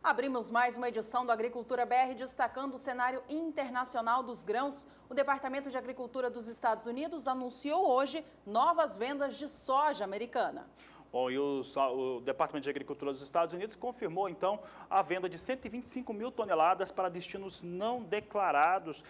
Abrimos mais uma edição do Agricultura BR destacando o cenário internacional dos grãos. O Departamento de Agricultura dos Estados Unidos anunciou hoje novas vendas de soja americana. Bom, e o Departamento de Agricultura dos Estados Unidos confirmou, então, a venda de 125 mil toneladas para destinos não declarados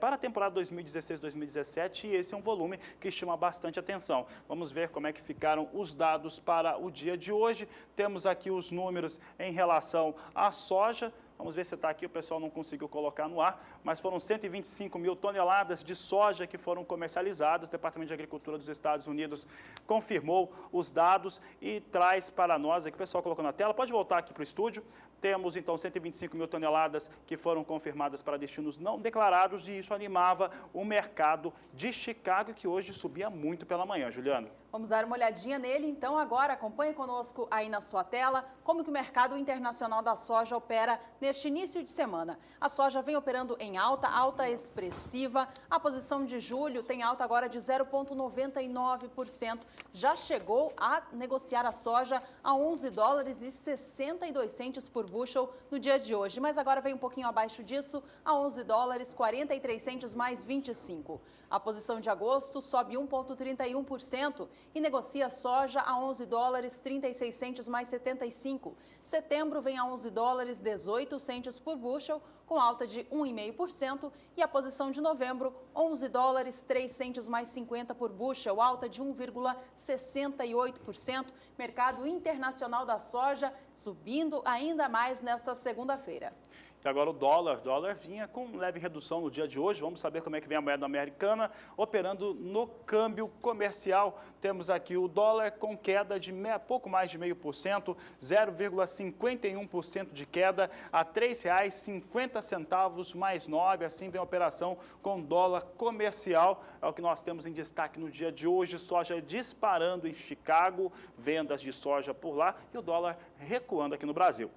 para a temporada 2016-2017, e esse é um volume que chama bastante atenção. Vamos ver como é que ficaram os dados para o dia de hoje. Temos aqui os números em relação à soja. Vamos ver se está aqui, o pessoal não conseguiu colocar no ar, mas foram 125 mil toneladas de soja que foram comercializadas. O Departamento de Agricultura dos Estados Unidos confirmou os dados e traz para nós, aqui o pessoal colocou na tela, pode voltar aqui para o estúdio. Temos então 125 mil toneladas que foram confirmadas para destinos não declarados, e isso animava o mercado de Chicago, que hoje subia muito pela manhã. Juliana. Vamos dar uma olhadinha nele então agora. Acompanhe conosco aí na sua tela como que o mercado internacional da soja opera neste início de semana. A soja vem operando em alta expressiva. A posição de julho tem alta agora de 0,99%. Já chegou a negociar a soja a 11 dólares e 62 centes por bushel no dia de hoje. Mas agora vem um pouquinho abaixo disso, a 11 dólares 43 centes mais 25. A posição de agosto sobe 1,31% e negocia soja a 11 dólares 36 centes mais 75. Setembro vem a 11 dólares 18 centes por bushel, com alta de 1,5%, e a posição de novembro, 11 dólares 3 centes mais 50 por bushel, alta de 1,68%. Mercado internacional da soja subindo ainda mais nesta segunda-feira. E agora o dólar vinha com leve redução no dia de hoje. Vamos saber como é que vem a moeda americana operando no câmbio comercial. Temos aqui o dólar com queda de pouco mais de 0,5%, 0,51% de queda a R$ 3,50 mais 9. Assim vem a operação com dólar comercial. É o que nós temos em destaque no dia de hoje. Soja disparando em Chicago, vendas de soja por lá, e o dólar recuando aqui no Brasil.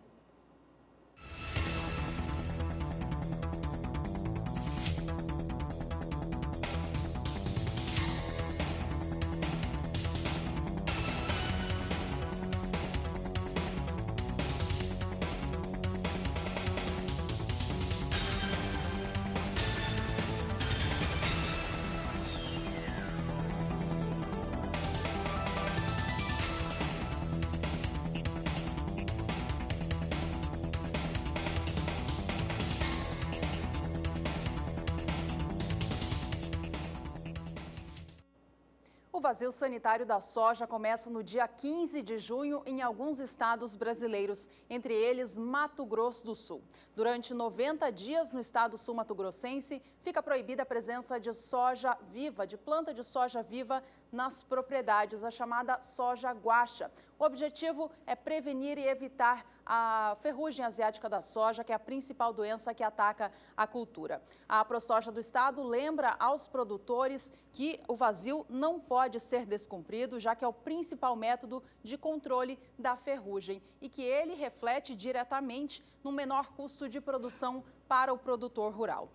O vazio sanitário da soja começa no dia 15 de junho em alguns estados brasileiros, entre eles Mato Grosso do Sul. Durante 90 dias no estado sul-mato-grossense, fica proibida a presença de soja viva, de planta de soja viva nas propriedades, a chamada soja guaxa. O objetivo é prevenir e evitar a ferrugem asiática da soja, que é a principal doença que ataca a cultura. A AproSoja do estado lembra aos produtores que o vazio não pode ser descumprido, já que é o principal método de controle da ferrugem e que ele reflete diretamente no menor custo de produção para o produtor rural.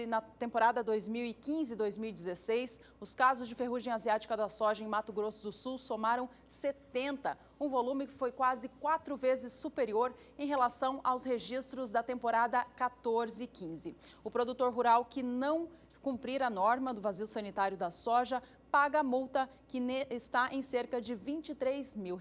Na temporada 2015-2016, os casos de ferrugem asiática da soja em Mato Grosso do Sul somaram 70, um volume que foi quase 4 vezes superior em relação aos registros da temporada 14-15. O produtor rural que não cumprir a norma do vazio sanitário da soja paga a multa, que está em cerca de R$ 23 mil.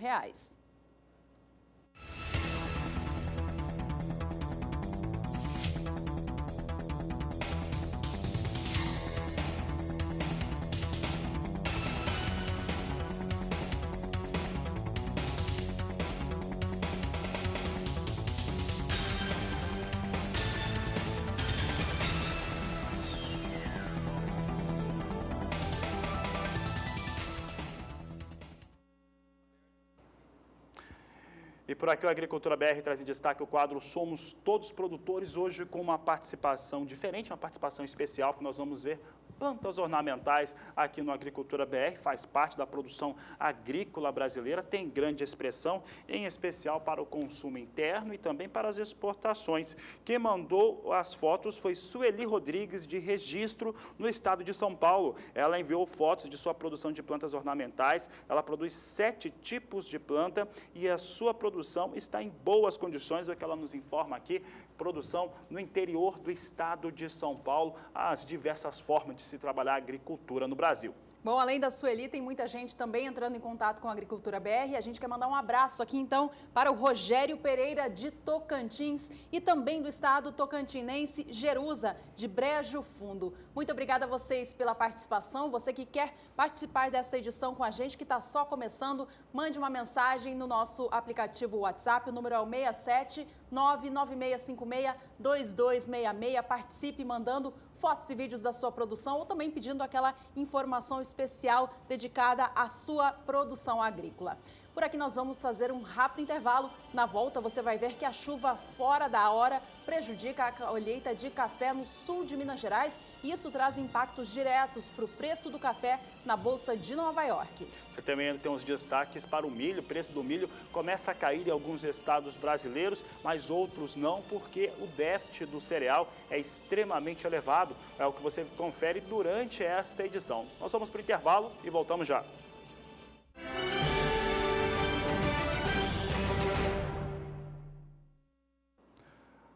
E por aqui o Agricultura BR traz em destaque o quadro Somos Todos Produtores, hoje com uma participação diferente, uma participação especial, que nós vamos ver plantas ornamentais aqui no Agricultura BR, faz parte da produção agrícola brasileira, tem grande expressão, em especial para o consumo interno e também para as exportações. Quem mandou as fotos foi Sueli Rodrigues, de Registro, no estado de São Paulo. Ela enviou fotos de sua produção de plantas ornamentais, ela produz 7 tipos de planta e a sua produção está em boas condições, é o que ela nos informa aqui, produção no interior do estado de São Paulo, as diversas formas de se trabalhar a agricultura no Brasil. Bom, além da Sueli, tem muita gente também entrando em contato com a Agricultura BR. A gente quer mandar um abraço aqui, então, para o Rogério Pereira, de Tocantins, e também do estado tocantinense, Jerusa, de Brejo Fundo. Muito obrigada a vocês pela participação. Você que quer participar dessa edição com a gente, que está só começando, mande uma mensagem no nosso aplicativo WhatsApp. O número é o 67 99656 2266. Participe mandando fotos e vídeos da sua produção ou também pedindo aquela informação especial dedicada à sua produção agrícola. Por aqui nós vamos fazer um rápido intervalo. Na volta você vai ver que a chuva fora da hora prejudica a colheita de café no sul de Minas Gerais e isso traz impactos diretos para o preço do café na Bolsa de Nova York. Você também tem uns destaques para o milho. O preço do milho começa a cair em alguns estados brasileiros, mas outros não, porque o déficit do cereal é extremamente elevado. É o que você confere durante esta edição. Nós vamos para o intervalo e voltamos já.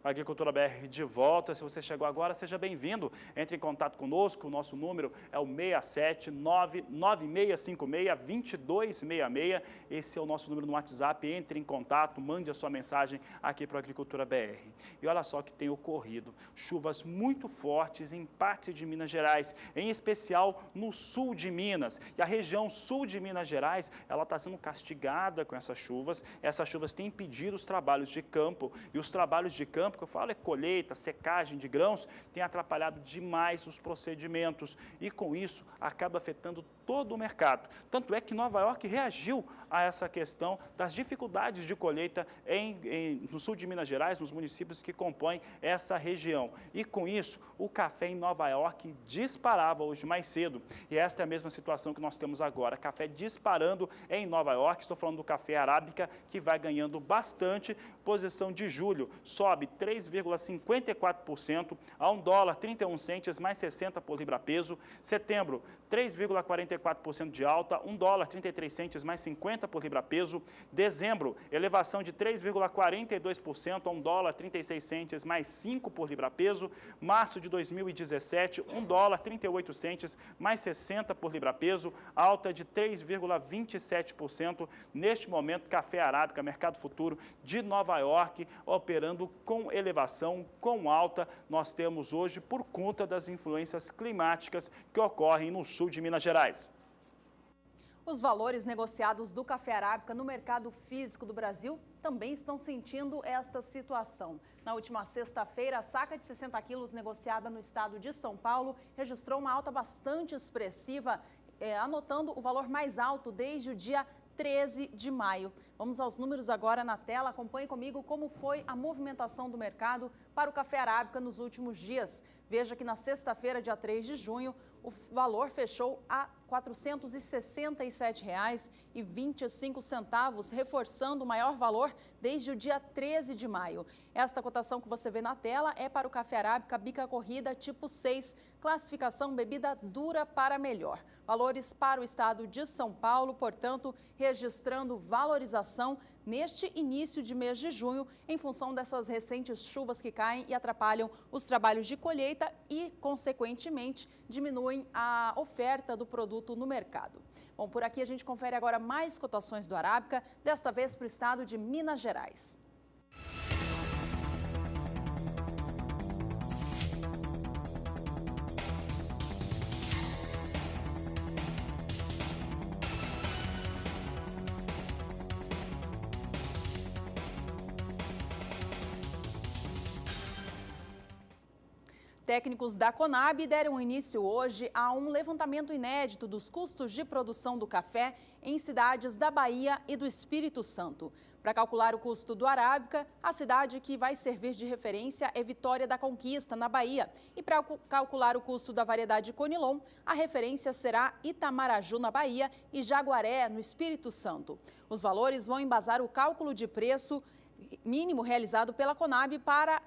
Agricultura BR de volta. Se você chegou agora, seja bem-vindo. Entre em contato conosco. O nosso número é o 67996562266. Esse é o nosso número no WhatsApp. Entre em contato, mande a sua mensagem aqui para a Agricultura BR. E olha só o que tem ocorrido. Chuvas muito fortes em parte de Minas Gerais, em especial no sul de Minas. E a região sul de Minas Gerais, ela está sendo castigada com essas chuvas. Essas chuvas têm impedido os trabalhos de campo. E os trabalhos de campo, que eu falo é colheita, secagem de grãos, tem atrapalhado demais os procedimentos e com isso acaba afetando todo o mercado. Tanto é que Nova York reagiu a essa questão das dificuldades de colheita no sul de Minas Gerais, nos municípios que compõem essa região. E com isso, o café em Nova York disparava hoje mais cedo. E esta é a mesma situação que nós temos agora. Café disparando em Nova York. Estou falando do café arábica, que vai ganhando bastante. Posição de julho sobe 3,54% a $1,31 mais 60 por libra-peso. Setembro, 3,44% de alta, $1,33 mais 50 por libra-peso. Dezembro, elevação de 3,42% a $1,36 mais 5 por libra-peso. Março de 2017, $1,38 mais 60 por libra-peso, alta de 3,27%. Neste momento, café arábica, mercado futuro de Nova York, operando com elevação, com alta, nós temos hoje por conta das influências climáticas que ocorrem no sul de Minas Gerais. Os valores negociados do café arábica no mercado físico do Brasil também estão sentindo esta situação. Na última sexta-feira, a saca de 60 quilos negociada no estado de São Paulo registrou uma alta bastante expressiva, anotando o valor mais alto desde o dia 13 de maio. Vamos aos números agora na tela. Acompanhe comigo como foi a movimentação do mercado para o café arábica nos últimos dias. Veja que na sexta-feira, dia 3 de junho, o valor fechou a R$ 467,25, reforçando o maior valor desde o dia 13 de maio. Esta cotação que você vê na tela é para o café arábica bica corrida tipo 6, classificação bebida dura para melhor. Valores para o estado de São Paulo, portanto, registrando valorização neste início de mês de junho, em função dessas recentes chuvas que caem e atrapalham os trabalhos de colheita e, consequentemente, diminuem a oferta do produto no mercado. Bom, por aqui a gente confere agora mais cotações do arábica, desta vez para o estado de Minas Gerais. Técnicos da Conab deram início hoje a um levantamento inédito dos custos de produção do café em cidades da Bahia e do Espírito Santo. Para calcular o custo do Arábica, a cidade que vai servir de referência é Vitória da Conquista, na Bahia. E para calcular o custo da variedade Conilon, a referência será Itamaraju, na Bahia, e Jaguaré, no Espírito Santo. Os valores vão embasar o cálculo de preço mínimo realizado pela Conab para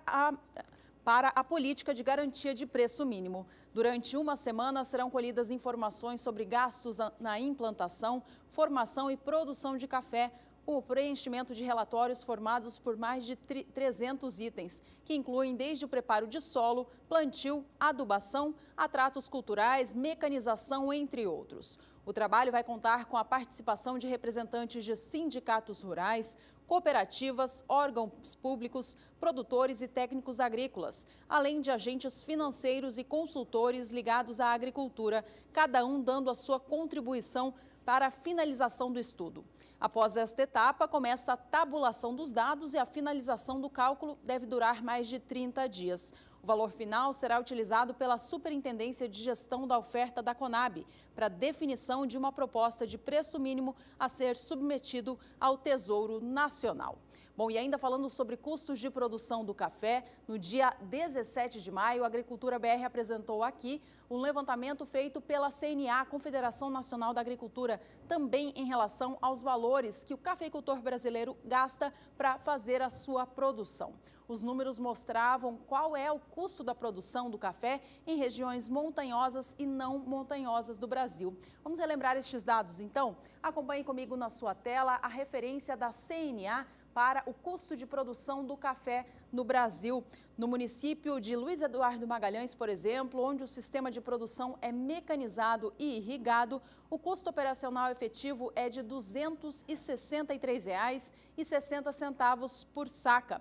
a política de garantia de preço mínimo. Durante uma semana serão colhidas informações sobre gastos na implantação, formação e produção de café, o preenchimento de relatórios formados por mais de 300 itens, que incluem desde o preparo de solo, plantio, adubação, atratos culturais, mecanização, entre outros. O trabalho vai contar com a participação de representantes de sindicatos rurais, cooperativas, órgãos públicos, produtores e técnicos agrícolas, além de agentes financeiros e consultores ligados à agricultura, cada um dando a sua contribuição para a finalização do estudo. Após esta etapa, começa a tabulação dos dados e a finalização do cálculo deve durar mais de 30 dias. O valor final será utilizado pela Superintendência de Gestão da Oferta da Conab para definição de uma proposta de preço mínimo a ser submetido ao Tesouro Nacional. Bom, e ainda falando sobre custos de produção do café, no dia 17 de maio, a Agricultura BR apresentou aqui um levantamento feito pela CNA, Confederação Nacional da Agricultura, também em relação aos valores que o cafeicultor brasileiro gasta para fazer a sua produção. Os números mostravam qual é o custo da produção do café em regiões montanhosas e não montanhosas do Brasil. Vamos relembrar estes dados, então? Acompanhe comigo na sua tela a referência da CNA para o custo de produção do café no Brasil. No município de Luiz Eduardo Magalhães, por exemplo, onde o sistema de produção é mecanizado e irrigado, o custo operacional efetivo é de R$ 263,60 por saca.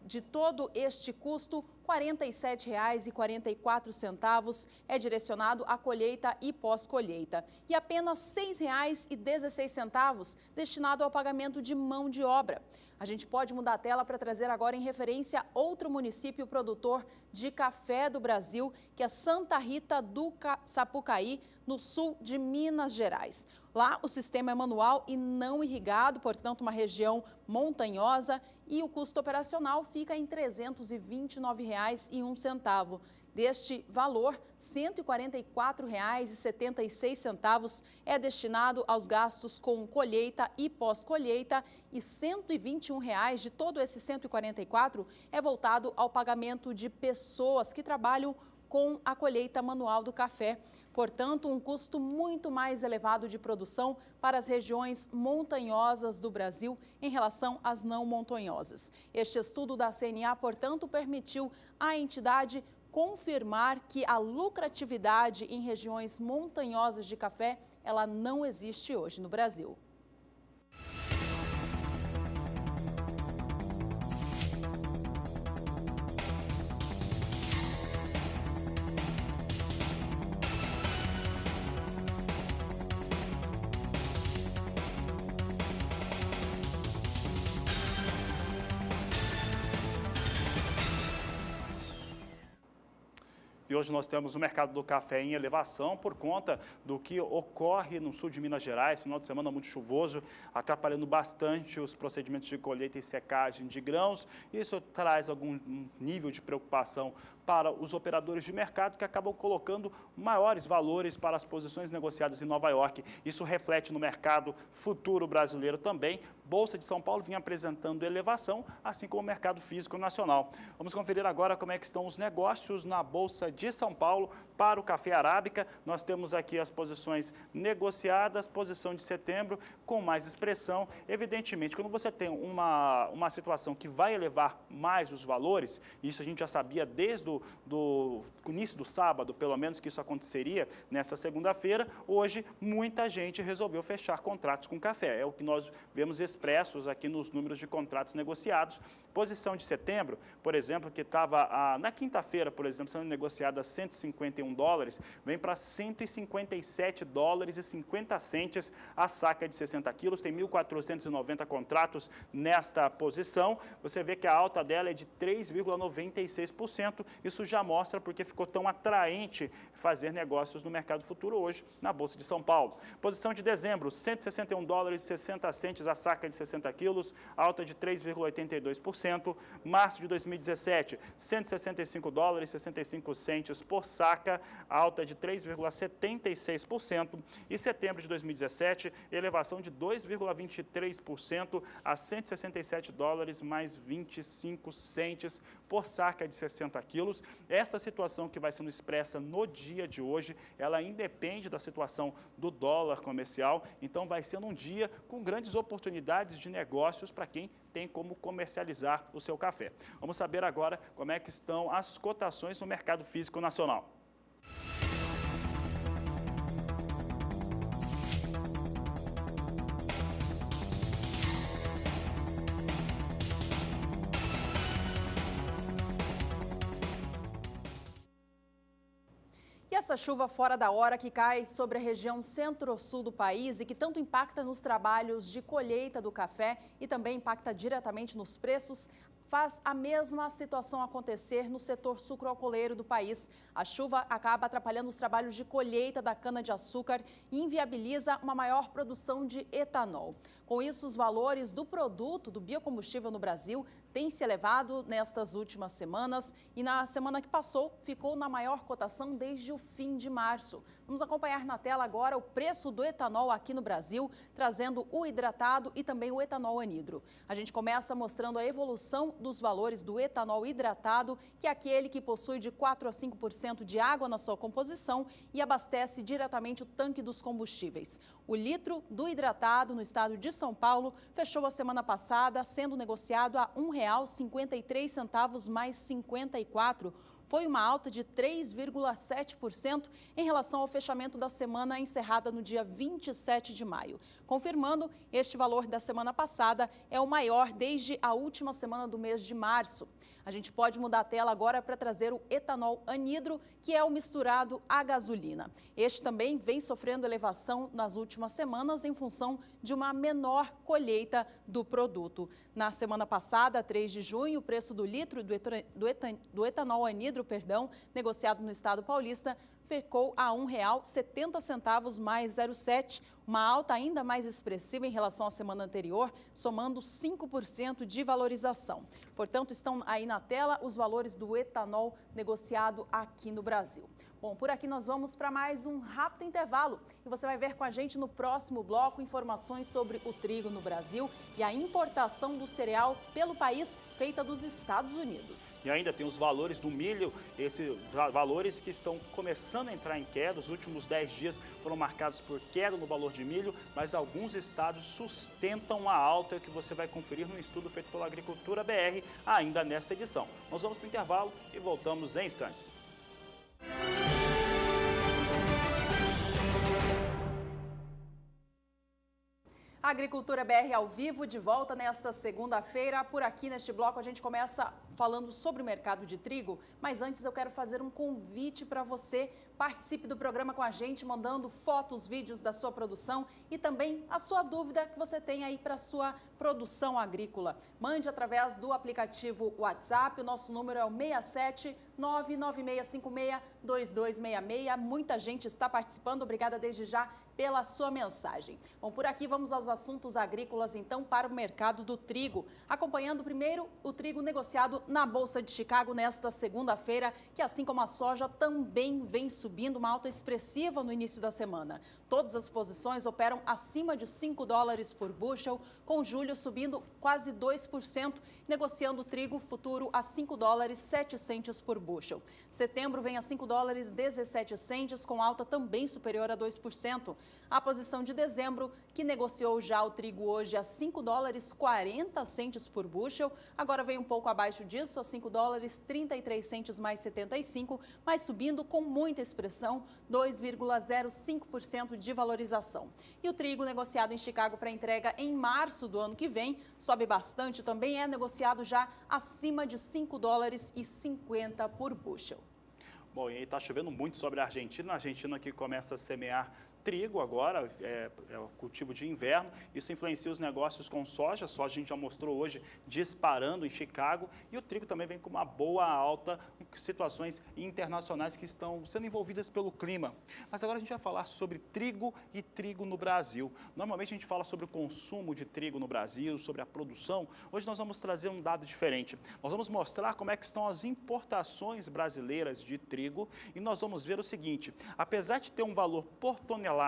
De todo este custo, R$ 47,44 é direcionado à colheita e pós-colheita e apenas R$ 6,16 destinado ao pagamento de mão de obra. A gente pode mudar a tela para trazer agora em referência outro município produtor de café do Brasil, que é Santa Rita do Sapucaí, no sul de Minas Gerais. Lá o sistema é manual e não irrigado, portanto uma região montanhosa, e o custo operacional fica em R$ 329,01. Deste valor, R$ 144,76 é destinado aos gastos com colheita e pós-colheita e R$ 121 de todo esse 144 é voltado ao pagamento de pessoas que trabalham com a colheita manual do café. Portanto, um custo muito mais elevado de produção para as regiões montanhosas do Brasil em relação às não montanhosas. Este estudo da CNA, portanto, permitiu à entidade confirmar que a lucratividade em regiões montanhosas de café, ela não existe hoje no Brasil. E hoje nós temos o mercado do café em elevação por conta do que ocorre no sul de Minas Gerais, final de semana muito chuvoso, atrapalhando bastante os procedimentos de colheita e secagem de grãos. Isso traz algum nível de preocupação para os operadores de mercado que acabam colocando maiores valores para as posições negociadas em Nova York. Isso reflete no mercado futuro brasileiro também. Bolsa de São Paulo vinha apresentando elevação, assim como o mercado físico nacional. Vamos conferir agora como é que estão os negócios na Bolsa de São Paulo para o café arábica. Nós temos aqui as posições negociadas, posição de setembro com mais expressão. Evidentemente, quando você tem uma situação que vai elevar mais os valores, isso a gente já sabia desde o início do sábado, pelo menos, que isso aconteceria nessa segunda-feira, hoje muita gente resolveu fechar contratos com café. É o que nós vemos expressos aqui nos números de contratos negociados. Posição de setembro, por exemplo, que estava na quinta-feira, por exemplo, sendo negociada a $151, vem para $157,50 a saca de 60 quilos. Tem 1.490 contratos nesta posição. Você vê que a alta dela é de 3,96%. Isso já mostra porque ficou tão atraente fazer negócios no mercado futuro hoje na Bolsa de São Paulo. Posição de dezembro, $161,60 a saca saca de 60 quilos, alta de 3,82%. Março de 2017, 165 dólares e 65 centes por saca, alta de 3,76%. E setembro de 2017, elevação de 2,23% a 167 dólares mais 25 centes por saca de 60 quilos. Esta situação que vai sendo expressa no dia de hoje, ela independe da situação do dólar comercial, então vai sendo um dia com grandes oportunidades de negócios para quem tem como comercializar o seu café. Vamos saber agora como é que estão as cotações no mercado físico nacional. E essa chuva fora da hora que cai sobre a região centro-sul do país e que tanto impacta nos trabalhos de colheita do café e também impacta diretamente nos preços, faz a mesma situação acontecer no setor sucroalcooleiro do país. A chuva acaba atrapalhando os trabalhos de colheita da cana-de-açúcar e inviabiliza uma maior produção de etanol. Com isso, os valores do produto, do biocombustível no Brasil, têm se elevado nestas últimas semanas e na semana que passou ficou na maior cotação desde o fim de março. Vamos acompanhar na tela agora o preço do etanol aqui no Brasil, trazendo o hidratado e também o etanol anidro. A gente começa mostrando a evolução dos valores do etanol hidratado, que é aquele que possui de 4 a 5% de água na sua composição e abastece diretamente o tanque dos combustíveis. O litro do hidratado no estado de São Paulo fechou a semana passada sendo negociado a R$ 1,53 mais 54. Foi uma alta de 3,7% em relação ao fechamento da semana encerrada no dia 27 de maio. Confirmando, este valor da semana passada é o maior desde a última semana do mês de março. A gente pode mudar a tela agora para trazer o etanol anidro, que é o misturado à gasolina. Este também vem sofrendo elevação nas últimas semanas em função de uma menor colheita do produto. Na semana passada, 3 de junho, o preço do litro do etanol anidro, negociado no estado paulista, ficou a R$ 1,70 mais 0,7, uma alta ainda mais expressiva em relação à semana anterior, somando 5% de valorização. Portanto, estão aí na tela os valores do etanol negociado aqui no Brasil. Bom, por aqui nós vamos para mais um rápido intervalo e você vai ver com a gente no próximo bloco informações sobre o trigo no Brasil e a importação do cereal pelo país feita dos Estados Unidos. E ainda tem os valores do milho, esses valores que estão começando a entrar em queda. Os últimos 10 dias foram marcados por queda no valor de milho, mas alguns estados sustentam a alta que você vai conferir no estudo feito pela Agricultura BR ainda nesta edição. Nós vamos para o intervalo e voltamos em instantes. A Agricultura BR ao vivo, de volta nesta segunda-feira. Por aqui neste bloco a gente começa falando sobre o mercado de trigo, mas antes eu quero fazer um convite para você. Participe do programa com a gente, mandando fotos, vídeos da sua produção e também a sua dúvida que você tem aí para a sua produção agrícola. Mande através do aplicativo WhatsApp, o nosso número é o 67 99656 2266. Muita gente está participando, obrigada desde já pela sua mensagem. Bom, por aqui vamos aos assuntos agrícolas, então, para o mercado do trigo. Acompanhando primeiro o trigo negociado na Bolsa de Chicago nesta segunda-feira, que assim como a soja também vem subindo, uma alta expressiva no início da semana. Todas as posições operam acima de 5 dólares por bushel, com julho subindo quase 2%, negociando o trigo futuro a 5 dólares 7 centes por bushel. Setembro vem a 5 dólares 17 centes, com alta também superior a 2%. A posição de dezembro, que negociou já o trigo hoje a 5 dólares 40 centes por bushel, agora vem um pouco abaixo disso, a 5 dólares 33 centes mais 75, mas subindo com muita expressão, 2,05% de valorização. E o trigo negociado em Chicago para entrega em março do ano que vem sobe bastante, também é negociado já acima de 5 dólares e 50 por bushel. Bom, e está chovendo muito sobre a Argentina que começa a semear trigo agora, é o cultivo de inverno, isso influencia os negócios com soja, a soja a gente já mostrou hoje disparando em Chicago, e o trigo também vem com uma boa alta em situações internacionais que estão sendo envolvidas pelo clima. Mas agora a gente vai falar sobre trigo e trigo no Brasil. Normalmente a gente fala sobre o consumo de trigo no Brasil, sobre a produção. Hoje nós vamos trazer um dado diferente. Nós vamos mostrar como é que estão as importações brasileiras de trigo e nós vamos ver o seguinte, apesar de ter um valor por tonelada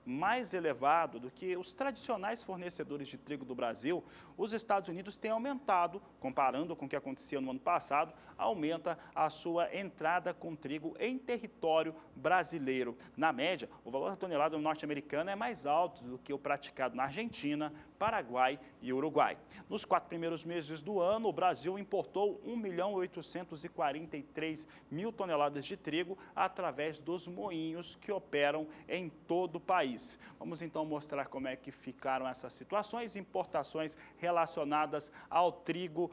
mais elevado do que os tradicionais fornecedores de trigo do Brasil, os Estados Unidos têm aumentado, comparando com o que acontecia no ano passado, aumenta a sua entrada com trigo em território brasileiro. Na média, o valor da tonelada norte-americana é mais alto do que o praticado na Argentina, Paraguai e Uruguai. Nos 4 primeiros meses do ano, o Brasil importou 1.843.000 toneladas de trigo através dos moinhos que operam em todo o país. Vamos então mostrar como é que ficaram essas situações, importações relacionadas ao trigo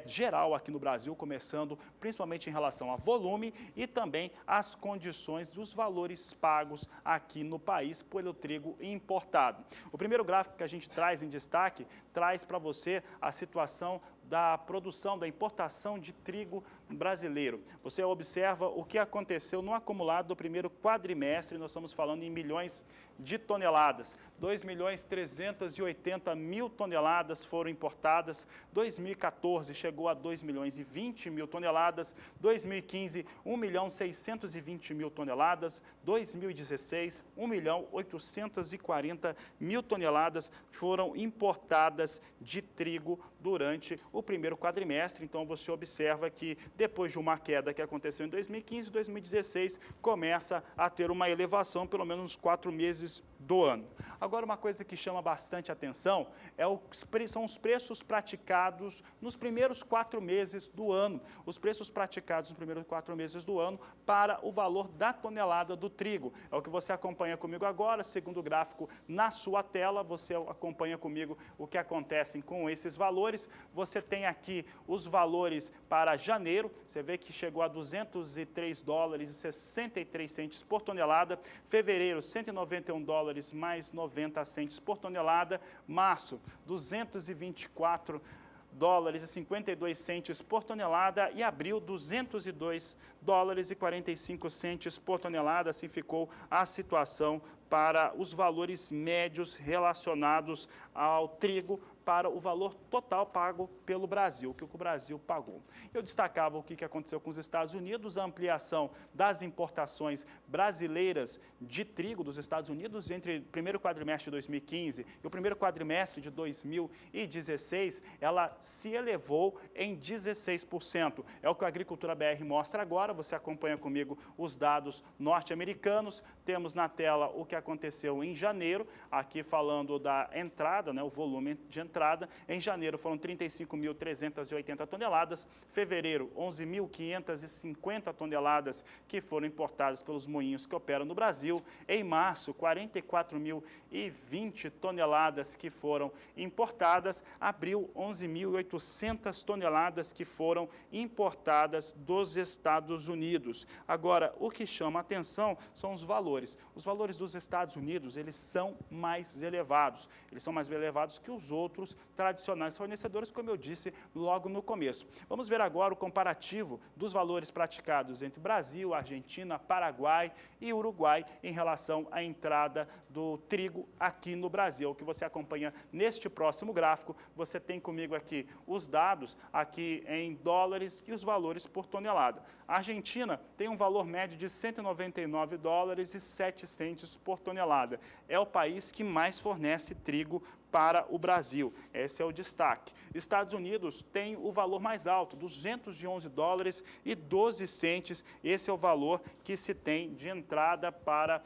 geral aqui no Brasil, começando principalmente em relação a volume e também as condições dos valores pagos aqui no país pelo trigo importado. O primeiro gráfico que a gente traz em destaque traz para você a situação da produção, da importação de trigo brasileiro. Você observa o que aconteceu no acumulado do primeiro quadrimestre, nós estamos falando em milhões de toneladas. 2.380.000 toneladas foram importadas, 2014 chegou a 2.020.000 toneladas, 2015, 1.620.000 toneladas, 2016, 1.840.000 toneladas foram importadas de trigo durante o primeiro quadrimestre. Então, você observa que depois de uma queda que aconteceu em 2015, 2016, começa a ter uma elevação, pelo menos nos 4 meses do ano. Agora, uma coisa que chama bastante atenção são os preços praticados nos primeiros 4 meses do ano. Os preços praticados nos primeiros 4 meses do ano para o valor da tonelada do trigo. É o que você acompanha comigo agora, segundo o gráfico na sua tela, você acompanha comigo o que acontece com esses valores. Você tem aqui os valores para janeiro, você vê que chegou a 203 dólares e 63 centes por tonelada, fevereiro 191 dólares mais 90 centes por tonelada, março 224 dólares e 52 centes por tonelada e abril 202 dólares e 45 centes por tonelada. Assim ficou a situação para os valores médios relacionados ao trigo para o valor total pago pelo Brasil, o que o Brasil pagou. Eu destacava o que aconteceu com os Estados Unidos, a ampliação das importações brasileiras de trigo dos Estados Unidos entre o primeiro quadrimestre de 2015 e o primeiro quadrimestre de 2016, ela se elevou em 16%. É o que a Agricultura BR mostra agora, você acompanha comigo os dados norte-americanos, temos na tela o que aconteceu em janeiro, aqui falando da entrada, o volume de entrada. Em janeiro foram 35.380 toneladas, fevereiro 11.550 toneladas que foram importadas pelos moinhos que operam no Brasil, em março 44.020 toneladas que foram importadas, abril 11.800 toneladas que foram importadas dos Estados Unidos. Agora, o que chama a atenção são os valores. Os valores dos Estados Unidos, eles são mais elevados. Eles são mais elevados que os outros tradicionais fornecedores, como eu disse logo no começo. Vamos ver agora o comparativo dos valores praticados entre Brasil, Argentina, Paraguai e Uruguai em relação à entrada do trigo aqui no Brasil. O que você acompanha neste próximo gráfico, você tem comigo aqui os dados aqui em dólares e os valores por tonelada. A Argentina tem um valor médio de 199 dólares e 7 centes por tonelada. É o país que mais fornece trigo para o Brasil. Esse é o destaque. Estados Unidos tem o valor mais alto, 211 dólares e 12 centes. Esse é o valor que se tem de entrada para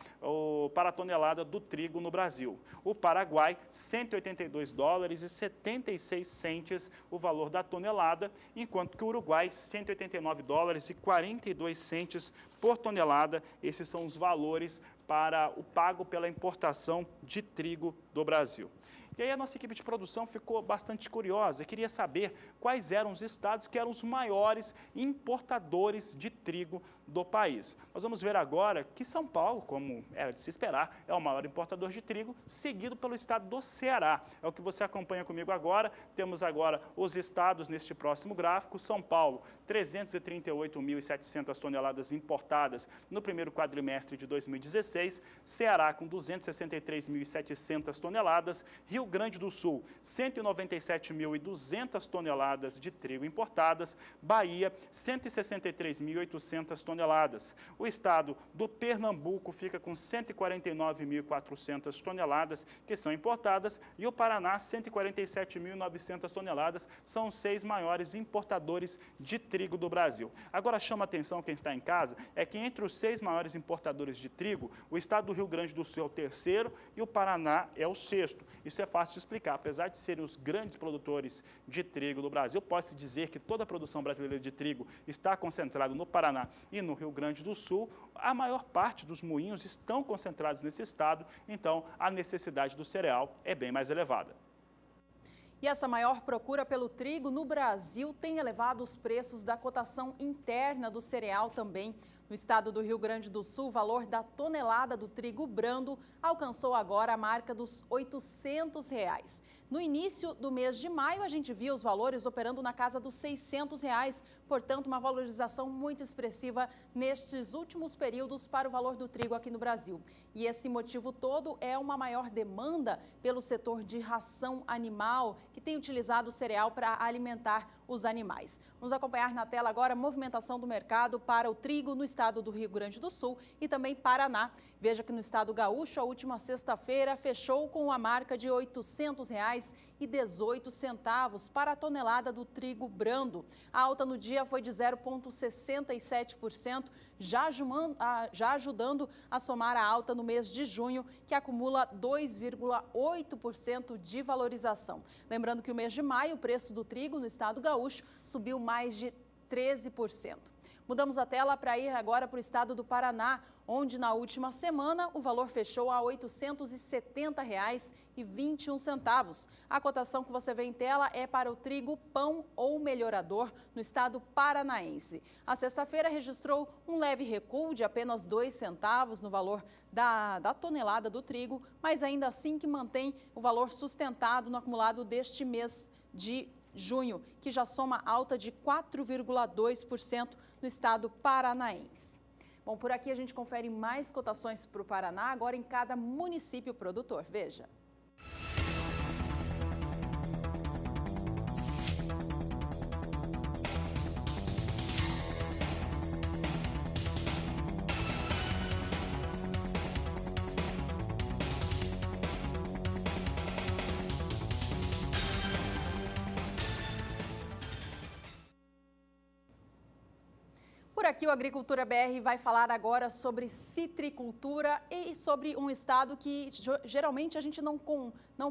a tonelada do trigo no Brasil. O Paraguai, 182 dólares e 76 centes o valor da tonelada, enquanto que o Uruguai, 189 dólares e 42 centes por tonelada. Esses são os valores para o pago pela importação de trigo do Brasil. E aí a nossa equipe de produção ficou bastante curiosa, queria saber quais eram os estados que eram os maiores importadores de trigo do país. Nós vamos ver agora que São Paulo, como era de se esperar, é o maior importador de trigo, seguido pelo estado do Ceará. É o que você acompanha comigo agora. Temos agora os estados neste próximo gráfico. São Paulo, 338.700 toneladas importadas no primeiro quadrimestre de 2016. Ceará, com 263.700 toneladas. Rio Grande do Sul, 197.200 toneladas de trigo importadas. Bahia, 163.800 toneladas. O estado do Pernambuco fica com 149.400 toneladas que são importadas e o Paraná, 147.900 toneladas, são os 6 maiores importadores de trigo do Brasil. Agora chama atenção quem está em casa, é que entre os 6 maiores importadores de trigo, o estado do Rio Grande do Sul é o terceiro e o Paraná é o sexto. Isso é fácil de explicar. Apesar de serem os grandes produtores de trigo do Brasil, pode-se dizer que toda a produção brasileira de trigo está concentrada no Paraná e no Rio Grande do Sul. A maior parte dos moinhos estão concentrados nesse estado, então a necessidade do cereal é bem mais elevada. E essa maior procura pelo trigo no Brasil tem elevado os preços da cotação interna do cereal também. No estado do Rio Grande do Sul, o valor da tonelada do trigo brando alcançou agora a marca dos R$ 800. No início do mês de maio, a gente viu os valores operando na casa dos R$ 600, portanto, uma valorização muito expressiva nestes últimos períodos para o valor do trigo aqui no Brasil. E esse motivo todo é uma maior demanda pelo setor de ração animal, que tem utilizado o cereal para alimentar os animais. Vamos acompanhar na tela agora a movimentação do mercado para o trigo no estado do Rio Grande do Sul e também Paraná. Veja que no estado gaúcho, a última sexta-feira fechou com a marca de R$ 800,18 para a tonelada do trigo brando. A alta no dia foi de 0,67%, já ajudando a somar a alta no mês de junho, que acumula 2,8% de valorização. Lembrando que o mês de maio, o preço do trigo no estado gaúcho subiu mais de 13%. Mudamos a tela para ir agora para o estado do Paraná, onde na última semana o valor fechou a R$ 870,21. A cotação que você vê em tela é para o trigo pão ou melhorador no estado paranaense. A sexta-feira registrou um leve recuo de apenas 2 centavos no valor da tonelada do trigo, mas ainda assim que mantém o valor sustentado no acumulado deste mês de junho, que já soma alta de 4,2% no estado paranaense. Bom, por aqui a gente confere mais cotações para o Paraná, agora em cada município produtor. Veja. Por aqui o Agricultura BR vai falar agora sobre citricultura e sobre um estado que geralmente a gente não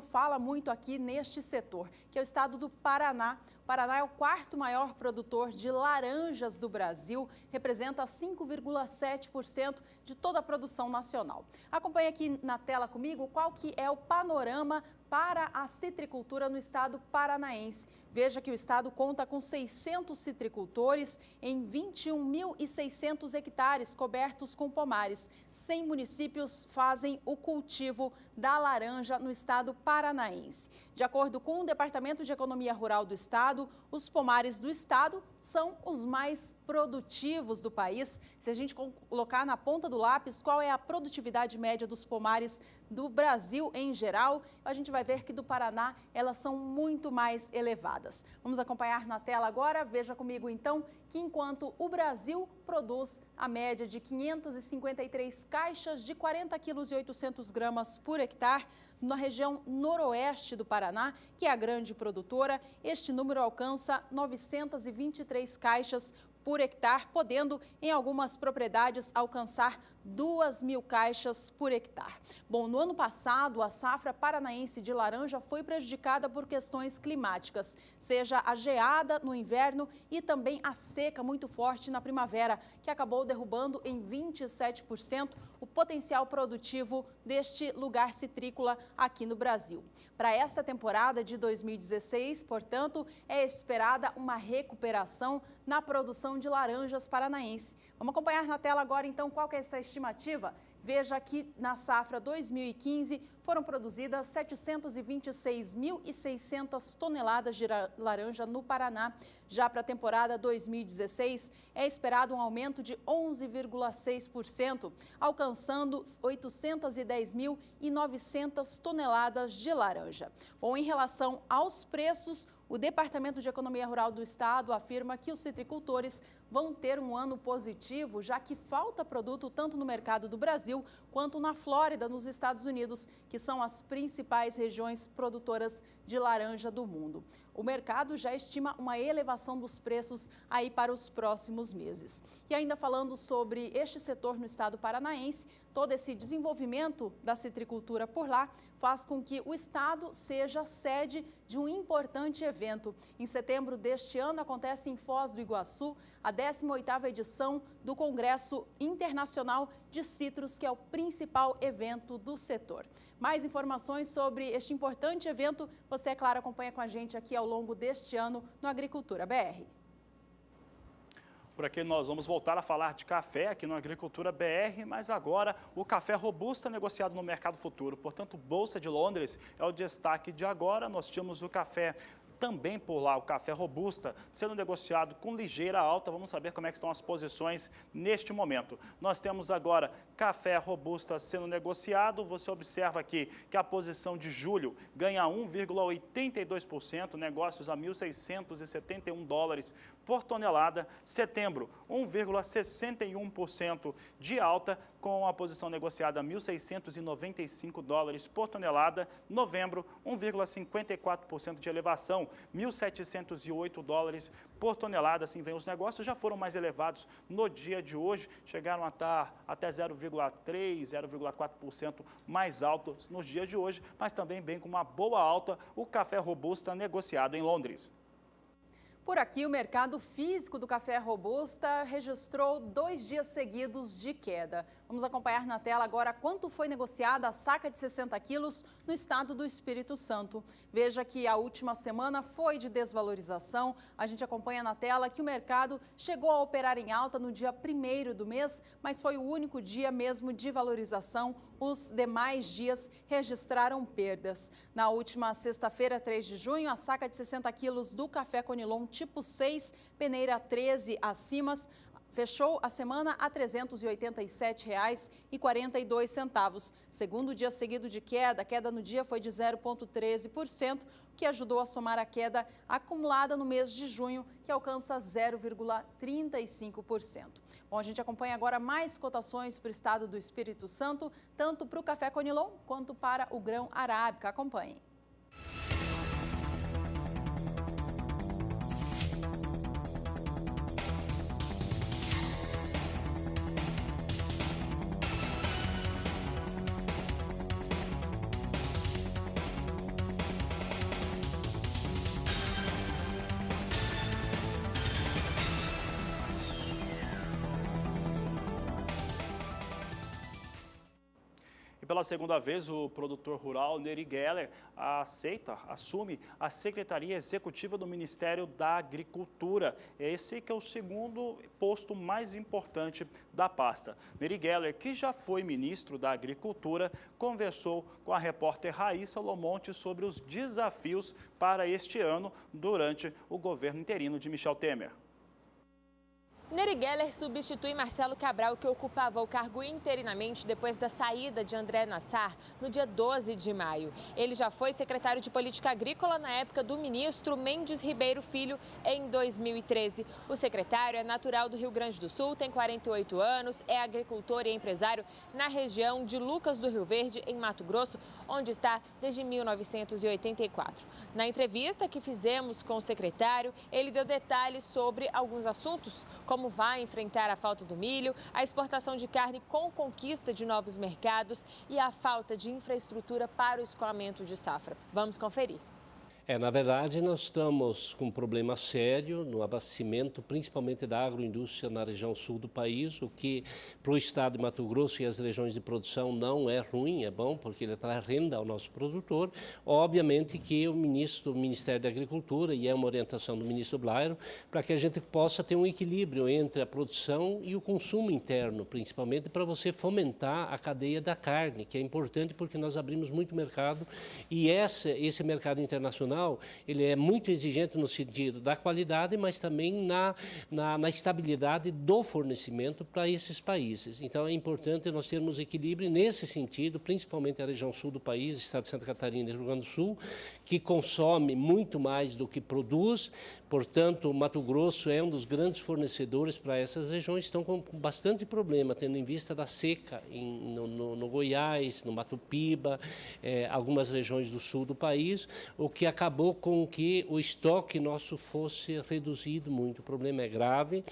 fala muito aqui neste setor, que é o estado do Paraná. O Paraná é o 4º maior produtor de laranjas do Brasil, representa 5,7% de toda a produção nacional. Acompanhe aqui na tela comigo qual que é o panorama para a citricultura no estado paranaense. Veja que o estado conta com 600 citricultores em 21.600 hectares cobertos com pomares. 100 municípios fazem o cultivo da laranja no estado paranaense. De acordo com o Departamento de Economia Rural do estado, os pomares do estado são os mais produtivos do país. Se a gente colocar na ponta do lápis qual é a produtividade média dos pomares do Brasil em geral, a gente vai ver que do Paraná elas são muito mais elevadas. Vamos acompanhar na tela agora, veja comigo então que enquanto o Brasil produz a média de 553 caixas de 40,8 kg por hectare, na região noroeste do Paraná, que é a grande produtora, este número alcança 923 caixas por hectare, podendo, em algumas propriedades, alcançar 2.000 caixas por hectare. Bom, no ano passado, a safra paranaense de laranja foi prejudicada por questões climáticas, seja a geada no inverno e também a seca muito forte na primavera, que acabou derrubando em 27% o potencial produtivo deste lugar citrícola aqui no Brasil. Para esta temporada de 2016, portanto, é esperada uma recuperação na produção de laranjas paranaense. Vamos acompanhar na tela agora, então, qual que é essa estimativa? Veja que na safra 2015 foram produzidas 726.600 toneladas de laranja no Paraná. Já para a temporada 2016, é esperado um aumento de 11,6%, alcançando 810.900 toneladas de laranja. Bom, em relação aos preços, o Departamento de Economia Rural do Estado afirma que os citricultores vão ter um ano positivo, já que falta produto tanto no mercado do Brasil quanto na Flórida, nos Estados Unidos, que são as principais regiões produtoras de laranja do mundo. O mercado já estima uma elevação dos preços aí para os próximos meses. E ainda falando sobre este setor no estado paranaense, todo esse desenvolvimento da citricultura por lá faz com que o estado seja sede de um importante evento. Em setembro deste ano acontece em Foz do Iguaçu a 18ª edição do Congresso Internacional de Citros, que é o principal evento do setor. Mais informações sobre este importante evento, você, é claro, acompanha com a gente aqui ao longo deste ano no Agricultura BR. Por aqui nós vamos voltar a falar de café aqui no Agricultura BR, mas agora o café robusta negociado no mercado futuro. Portanto, Bolsa de Londres é o destaque de agora. Nós tínhamos o café também por lá, o café robusta, sendo negociado com ligeira alta. Vamos saber como é que estão as posições neste momento. Nós temos agora café robusta sendo negociado. Você observa aqui que a posição de julho ganha 1,82%, negócios a 1.671 dólares por tonelada. Setembro, 1,61% de alta, com a posição negociada a 1.695 dólares por tonelada. Novembro, 1,54% de elevação, 1.708 dólares por tonelada. Assim vem os negócios, já foram mais elevados no dia de hoje, chegaram a estar até 0,3%, 0,4% mais altos nos dias de hoje, mas também bem com uma boa alta o café robusta negociado em Londres. Por aqui, o mercado físico do café robusta registrou 2 dias seguidos de queda. Vamos acompanhar na tela agora quanto foi negociada a saca de 60 quilos no estado do Espírito Santo. Veja que a última semana foi de desvalorização. A gente acompanha na tela que o mercado chegou a operar em alta no dia 1º do mês, mas foi o único dia mesmo de valorização. Os demais dias registraram perdas. Na última sexta-feira, 3 de junho, a saca de 60 quilos do café Conilon tipo 6, peneira 13 acima, fechou a semana a R$ 387,42. Segundo dia seguido de queda, a queda no dia foi de 0,13%, o que ajudou a somar a queda acumulada no mês de junho, que alcança 0,35%. Bom, a gente acompanha agora mais cotações para o estado do Espírito Santo, tanto para o café Conilon quanto para o grão arábica. Acompanhe. Pela segunda vez, o produtor rural Neri Geller assume a Secretaria Executiva do Ministério da Agricultura. Esse que é o segundo posto mais importante da pasta. Neri Geller, que já foi ministro da Agricultura, conversou com a repórter Raíssa Lomonte sobre os desafios para este ano durante o governo interino de Michel Temer. Neri Geller substitui Marcelo Cabral, que ocupava o cargo interinamente depois da saída de André Nassar no dia 12 de maio. Ele já foi secretário de Política Agrícola na época do ministro Mendes Ribeiro Filho, em 2013. O secretário é natural do Rio Grande do Sul, tem 48 anos, é agricultor e empresário na região de Lucas do Rio Verde, em Mato Grosso, onde está desde 1984. Na entrevista que fizemos com o secretário, ele deu detalhes sobre alguns assuntos, como como vai enfrentar a falta do milho, a exportação de carne com conquista de novos mercados e a falta de infraestrutura para o escoamento de safra. Vamos conferir. Na verdade, nós estamos com um problema sério no abastecimento, principalmente da agroindústria na região sul do país, o que para o estado de Mato Grosso e as regiões de produção não é ruim, é bom, porque ele traz renda ao nosso produtor. Obviamente que o Ministério da Agricultura, e é uma orientação do ministro Blairo, para que a gente possa ter um equilíbrio entre a produção e o consumo interno, principalmente para você fomentar a cadeia da carne, que é importante porque nós abrimos muito mercado e esse mercado internacional ele é muito exigente no sentido da qualidade, mas também na estabilidade do fornecimento para esses países. Então, é importante nós termos equilíbrio nesse sentido, principalmente a região sul do país, estado de Santa Catarina e Rio Grande do Sul, que consome muito mais do que produz. Portanto, o Mato Grosso é um dos grandes fornecedores para essas regiões, estão com bastante problema, tendo em vista da seca no Goiás, no Mato Piba, algumas regiões do sul do país, o que acabou com que o estoque nosso fosse reduzido muito. O problema é grave.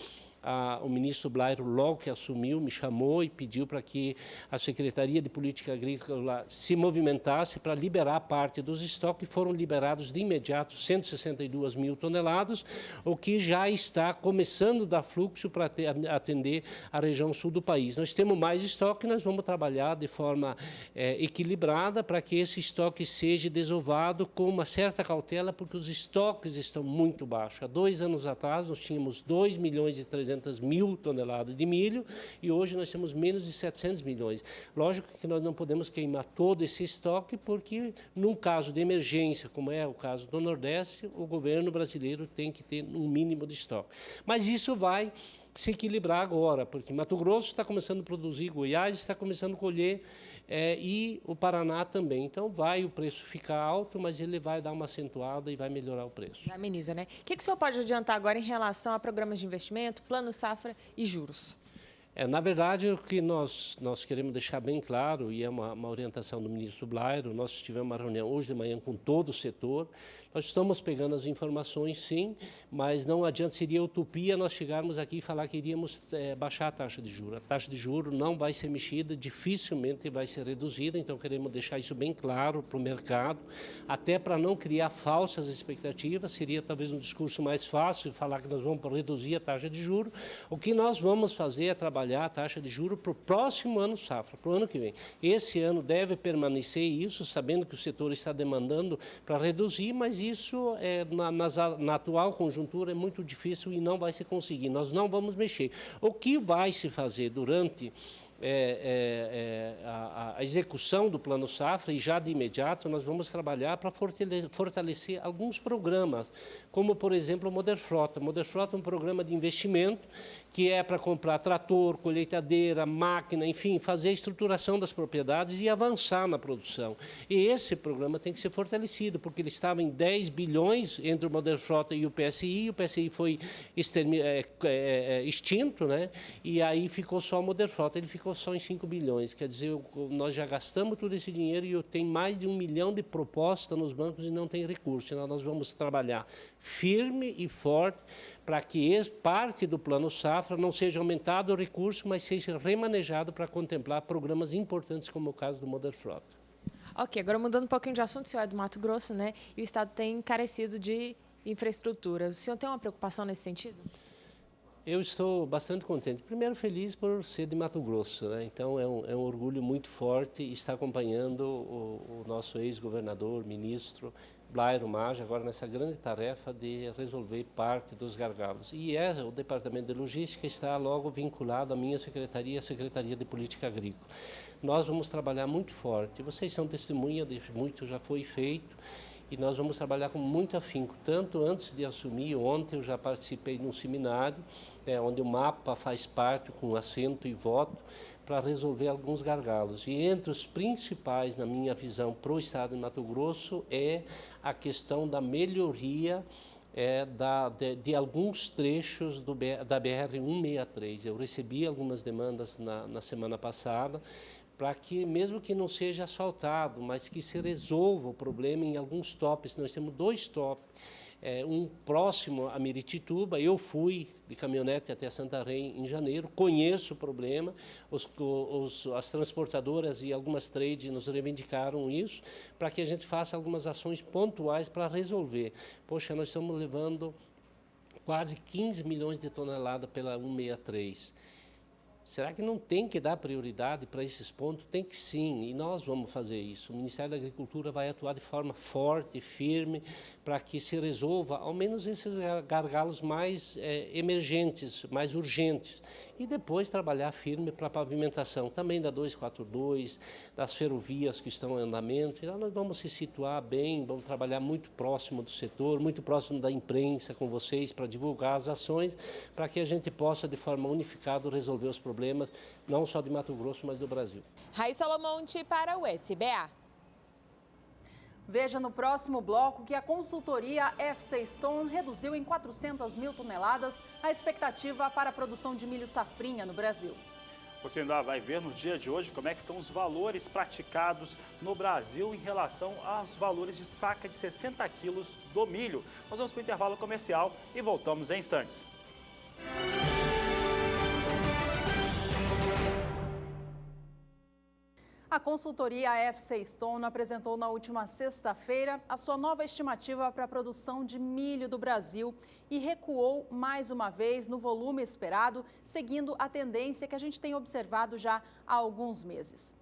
O ministro Blairo, logo que assumiu, me chamou e pediu para que a Secretaria de Política Agrícola se movimentasse para liberar parte dos estoques. Foram liberados de imediato 162 mil toneladas, o que já está começando a dar fluxo para atender a região sul do país. Nós temos mais estoque, nós vamos trabalhar de forma equilibrada para que esse estoque seja desovado com uma certa cautela, porque os estoques estão muito baixos. Há 2 anos atrás, nós tínhamos 2 milhões e 300 mil toneladas de milho e hoje nós temos menos de 700 milhões. Lógico que nós não podemos queimar todo esse estoque porque, num caso de emergência, como é o caso do Nordeste, o governo brasileiro tem que ter um mínimo de estoque. Mas isso vai se equilibrar agora, porque Mato Grosso está começando a produzir, Goiás está começando a colher e o Paraná também. Então, vai o preço ficar alto, mas ele vai dar uma acentuada e vai melhorar o preço. Ameniza, né? O que o senhor pode adiantar agora em relação a programas de investimento, plano safra e juros? Na verdade, o que nós queremos deixar bem claro, e é uma orientação do ministro Blairo, nós tivemos uma reunião hoje de manhã com todo o setor, nós estamos pegando as informações, sim, mas não adianta, seria utopia nós chegarmos aqui e falar que iríamos baixar a taxa de juros. A taxa de juros não vai ser mexida, dificilmente vai ser reduzida, então queremos deixar isso bem claro para o mercado, até para não criar falsas expectativas. Seria talvez um discurso mais fácil falar que nós vamos reduzir a taxa de juros. O que nós vamos fazer é trabalhar a taxa de juros para o próximo ano safra, para o ano que vem. Esse ano deve permanecer isso, sabendo que o setor está demandando para reduzir, mas isso na atual conjuntura é muito difícil e não vai se conseguir. Nós não vamos mexer. O que vai se fazer durante a execução do Plano Safra, e já de imediato nós vamos trabalhar para fortalecer alguns programas, como, por exemplo, o Moderfrota. O Moderfrota é um programa de investimento que é para comprar trator, colheitadeira, máquina, enfim, fazer a estruturação das propriedades e avançar na produção. E esse programa tem que ser fortalecido, porque ele estava em 10 bilhões entre o Moderfrota e o PSI foi extinto, né? E aí ficou só o Moderfrota, ele ficou só em 5 bilhões. Quer dizer, nós já gastamos todo esse dinheiro e eu tenho mais de 1 milhão de propostas nos bancos e não tem recurso. Então, nós vamos trabalhar firme e forte para que parte do Plano Safra não seja aumentado o recurso, mas seja remanejado para contemplar programas importantes como o caso do Moderfrota. Ok, agora mudando um pouquinho de assunto, o senhor é do Mato Grosso, né? E o Estado tem carecido de infraestrutura. O senhor tem uma preocupação nesse sentido? Eu estou bastante contente. Primeiro, feliz por ser de Mato Grosso, né? Então, é um orgulho muito forte estar acompanhando o nosso ex-governador, ministro Blairo Maggi, agora nessa grande tarefa de resolver parte dos gargalos. E o Departamento de Logística está logo vinculado à minha secretaria, a Secretaria de Política Agrícola. Nós vamos trabalhar muito forte. Vocês são testemunha de muito já foi feito. E nós vamos trabalhar com muito afinco, tanto antes de assumir. Ontem eu já participei de um seminário, onde o MAPA faz parte com assento e voto, para resolver alguns gargalos. E entre os principais, na minha visão, para o Estado de Mato Grosso, é a questão da melhoria de alguns trechos da BR-163. Eu recebi algumas demandas na semana passada, para que, mesmo que não seja asfaltado, mas que se resolva o problema em alguns tops. Nós temos 2 tops um próximo a Miritituba. Eu fui de caminhonete até Santarém em janeiro, conheço o problema, as transportadoras e algumas trades nos reivindicaram isso, para que a gente faça algumas ações pontuais para resolver. Poxa, nós estamos levando quase 15 milhões de toneladas pela 163. Será que não tem que dar prioridade para esses pontos? Tem que sim, e nós vamos fazer isso. O Ministério da Agricultura vai atuar de forma forte e firme para que se resolva ao menos esses gargalos mais emergentes, mais urgentes. E depois trabalhar firme para a pavimentação, também da 242, das ferrovias que estão em andamento. Então nós vamos se situar bem, vamos trabalhar muito próximo do setor, muito próximo da imprensa com vocês para divulgar as ações, para que a gente possa de forma unificada resolver os problemas, não só de Mato Grosso, mas do Brasil. Raíssa Lomonte para o SBA. Veja no próximo bloco que a consultoria FC Stone reduziu em 400 mil toneladas a expectativa para a produção de milho safrinha no Brasil. Você ainda vai ver no dia de hoje como é que estão os valores praticados no Brasil em relação aos valores de saca de 60 quilos do milho. Nós vamos para o intervalo comercial e voltamos em instantes. A consultoria FC Stone apresentou na última sexta-feira a sua nova estimativa para a produção de milho do Brasil e recuou mais uma vez no volume esperado, seguindo a tendência que a gente tem observado já há alguns meses.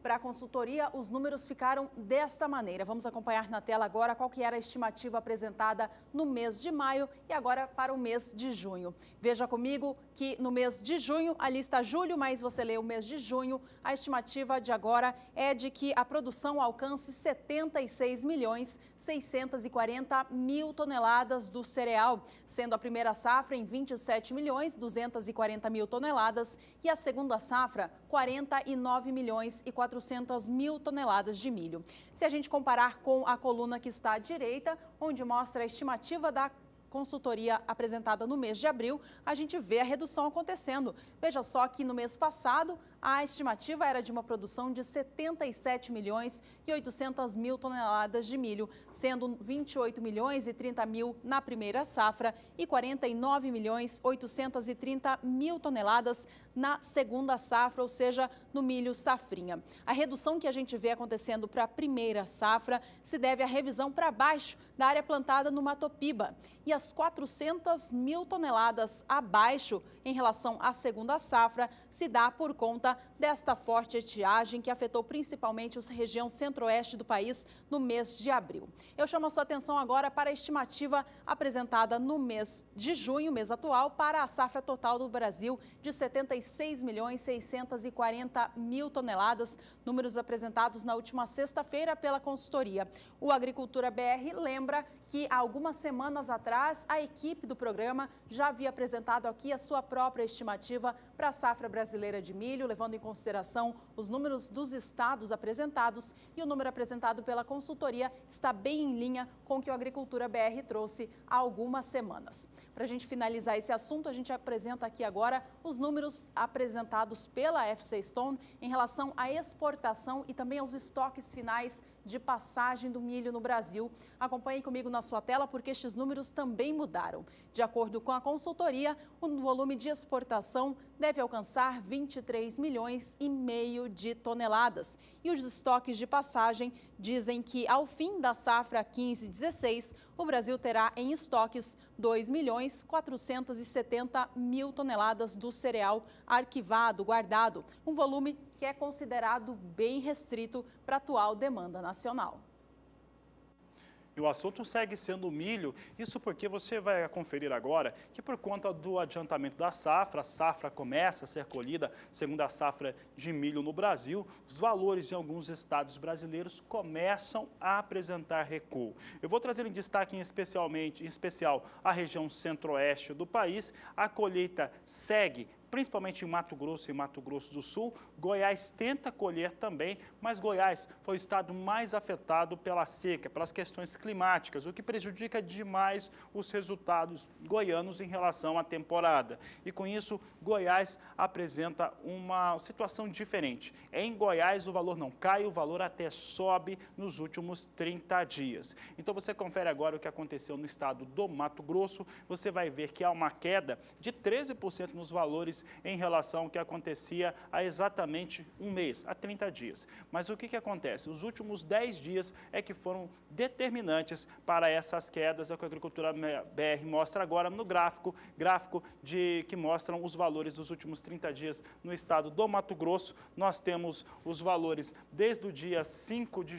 Para a consultoria, os números ficaram desta maneira. Vamos acompanhar na tela agora qual que era a estimativa apresentada no mês de maio e agora para o mês de junho. Veja comigo que no mês de junho, ali está julho, mas você lê o mês de junho, a estimativa de agora é de que a produção alcance 76.640.000 toneladas do cereal, sendo a primeira safra em 27.240.000 toneladas e a segunda safra 49.400.000 toneladas de milho. Se a gente comparar com a coluna que está à direita, onde mostra a estimativa da consultoria apresentada no mês de abril, a gente vê a redução acontecendo. Veja só que no mês passado, a estimativa era de uma produção de 77.800.000 toneladas de milho, sendo 28.030.000 na primeira safra e 49.830.000 toneladas na segunda safra, ou seja, no milho safrinha. A redução que a gente vê acontecendo para a primeira safra se deve à revisão para baixo da área plantada no Mato Piba e as 400.000 toneladas abaixo em relação à segunda safra se dá por conta desta forte estiagem que afetou principalmente a região centro-oeste do país no mês de abril. Eu chamo a sua atenção agora para a estimativa apresentada no mês de junho, mês atual, para a safra total do Brasil de 76.640.000 toneladas, números apresentados na última sexta-feira pela consultoria. O Agricultura BR lembra que há algumas semanas atrás a equipe do programa já havia apresentado aqui a sua própria estimativa para a safra brasileira de milho, levando em consideração os números dos estados apresentados, e o número apresentado pela consultoria está bem em linha com o que o Agricultura BR trouxe há algumas semanas. Para a gente finalizar esse assunto, a gente apresenta aqui agora os números apresentados pela FC Stone em relação à exportação e também aos estoques finais de passagem do milho no Brasil. Acompanhe comigo na sua tela porque estes números também mudaram. De acordo com a consultoria, o volume de exportação deve alcançar 23,5 milhões de toneladas. E os estoques de passagem dizem que ao fim da safra 15/16, o Brasil terá em estoques 2.470.000 toneladas do cereal arquivado, guardado, um volume que é considerado bem restrito para a atual demanda nacional. E o assunto segue sendo o milho, isso porque você vai conferir agora que por conta do adiantamento da safra, a safra começa a ser colhida, segundo a safra de milho no Brasil, os valores em alguns estados brasileiros começam a apresentar recuo. Eu vou trazer em destaque em especial a região centro-oeste do país. A colheita segue principalmente em Mato Grosso e Mato Grosso do Sul. Goiás tenta colher também, mas Goiás foi o estado mais afetado pela seca, pelas questões climáticas, o que prejudica demais os resultados goianos em relação à temporada. E com isso, Goiás apresenta uma situação diferente. Em Goiás, o valor não cai, o valor até sobe nos últimos 30 dias. Então, você confere agora o que aconteceu no estado do Mato Grosso, você vai ver que há uma queda de 13% nos valores em relação ao que acontecia há exatamente um mês, há 30 dias. Mas o que acontece? Os últimos 10 dias é que foram determinantes para essas quedas, é o que a Agricultura BR mostra agora no gráfico que mostram os valores dos últimos 30 dias no estado do Mato Grosso. Nós temos os valores desde o dia 5 de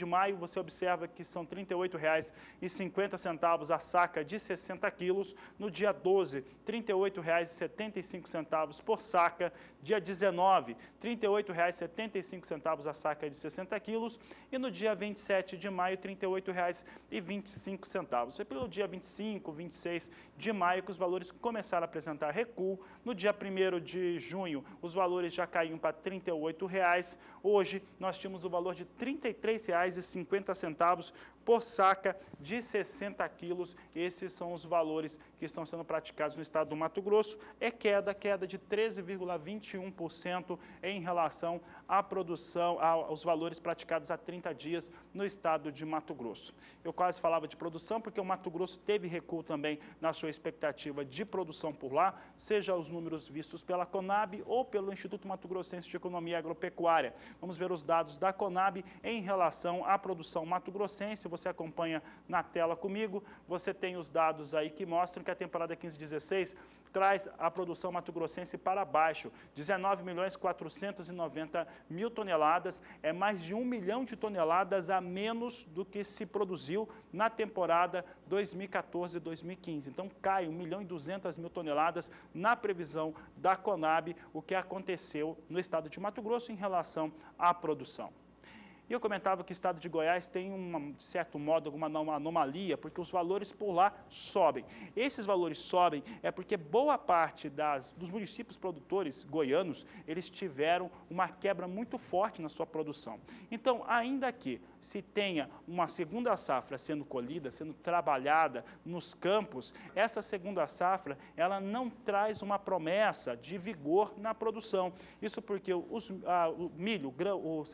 maio, você observa que são R$ 38,50 a saca de 60 quilos. No dia 12, R$ 38,75 por saca. Dia 19, R$ 38,75 a saca de 60 quilos. E no dia 27 de maio, R$ 38,25. Foi pelo dia 25, 26 de maio que os valores começaram a apresentar recuo. No dia 1º de junho, os valores já caíam para R$ 38. Hoje, nós tínhamos o valor de R$ 33,50 por saca de 60 quilos. Esses são os valores que estão sendo praticados no estado do Mato Grosso. É queda de 13,21% em relação à produção, aos valores praticados há 30 dias no estado de Mato Grosso. Eu quase falava de produção, porque o Mato Grosso teve recuo também na sua expectativa de produção por lá, seja os números vistos pela Conab ou pelo Instituto Mato Grossense de Economia Agropecuária. Vamos ver os dados da Conab em relação à produção mato-grossense. Você acompanha na tela comigo, você tem os dados aí que mostram que a temporada 15/16 traz a produção mato-grossense para baixo, 19.490.000 toneladas, é mais de 1 milhão de toneladas a menos do que se produziu na temporada 2014-2015. Então cai 1.200.000 toneladas na previsão da Conab, o que aconteceu no estado de Mato Grosso em relação à produção. E eu comentava que o estado de Goiás tem, de certo modo, alguma anomalia, porque os valores por lá sobem. Esses valores sobem é porque boa parte dos municípios produtores goianos, eles tiveram uma quebra muito forte na sua produção. Então, ainda que se tenha uma segunda safra sendo colhida, sendo trabalhada nos campos, essa segunda safra, ela não traz uma promessa de vigor na produção. Isso porque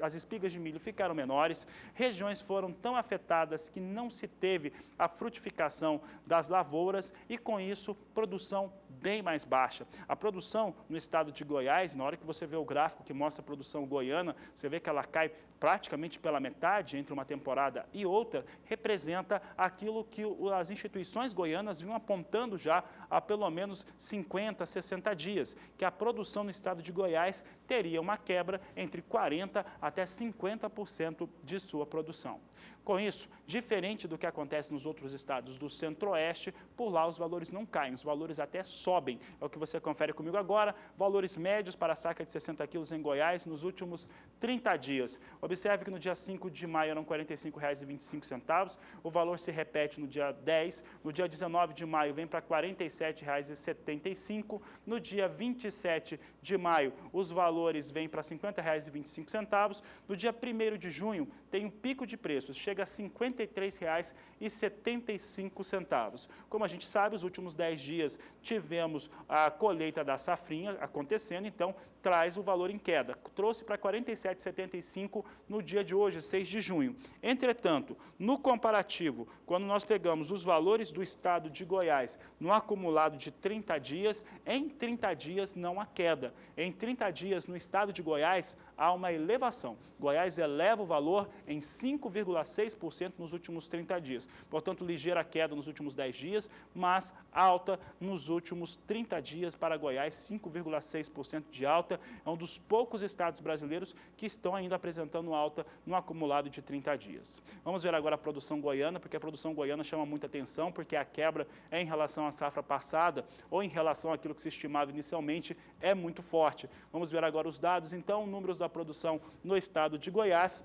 as espigas de milho ficaram menores, regiões foram tão afetadas que não se teve a frutificação das lavouras e, com isso, produção bem mais baixa. A produção no estado de Goiás, na hora que você vê o gráfico que mostra a produção goiana, você vê que ela cai praticamente pela metade entre uma temporada e outra, representa aquilo que as instituições goianas vinham apontando já há pelo menos 50, 60 dias, que a produção no estado de Goiás teria uma quebra entre 40% até 50% de sua produção. Com isso, diferente do que acontece nos outros estados do Centro-Oeste, por lá os valores não caem, os valores até sobem. É o que você confere comigo agora, valores médios para a saca de 60 quilos em Goiás nos últimos 30 dias. Observe que no dia 5 de maio eram R$ 45,25, o valor se repete no dia 10, no dia 19 de maio vem para R$ 47,75, no dia 27 de maio os valores vêm para R$ 50,25, no dia 1º de junho tem um pico de preços, chega a R$ 53,75. Como a gente sabe, os últimos 10 dias tivemos a colheita da safrinha acontecendo, então traz o valor em queda. Trouxe para R$ 47,75 no dia de hoje, 6 de junho. Entretanto, no comparativo, quando nós pegamos os valores do estado de Goiás no acumulado de 30 dias, em 30 dias não há queda. Em 30 dias no estado de Goiás há uma elevação. Goiás eleva o valor em 5,6% nos últimos 30 dias. Portanto, ligeira queda nos últimos 10 dias, mas alta nos últimos 30 dias para Goiás, 5,6% de alta. É um dos poucos estados brasileiros que estão ainda apresentando alta no acumulado de 30 dias. Vamos ver agora a produção goiana, porque a produção goiana chama muita atenção, porque a quebra em relação à safra passada ou em relação àquilo que se estimava inicialmente é muito forte. Vamos ver agora os dados, então, números da produção no estado de Goiás.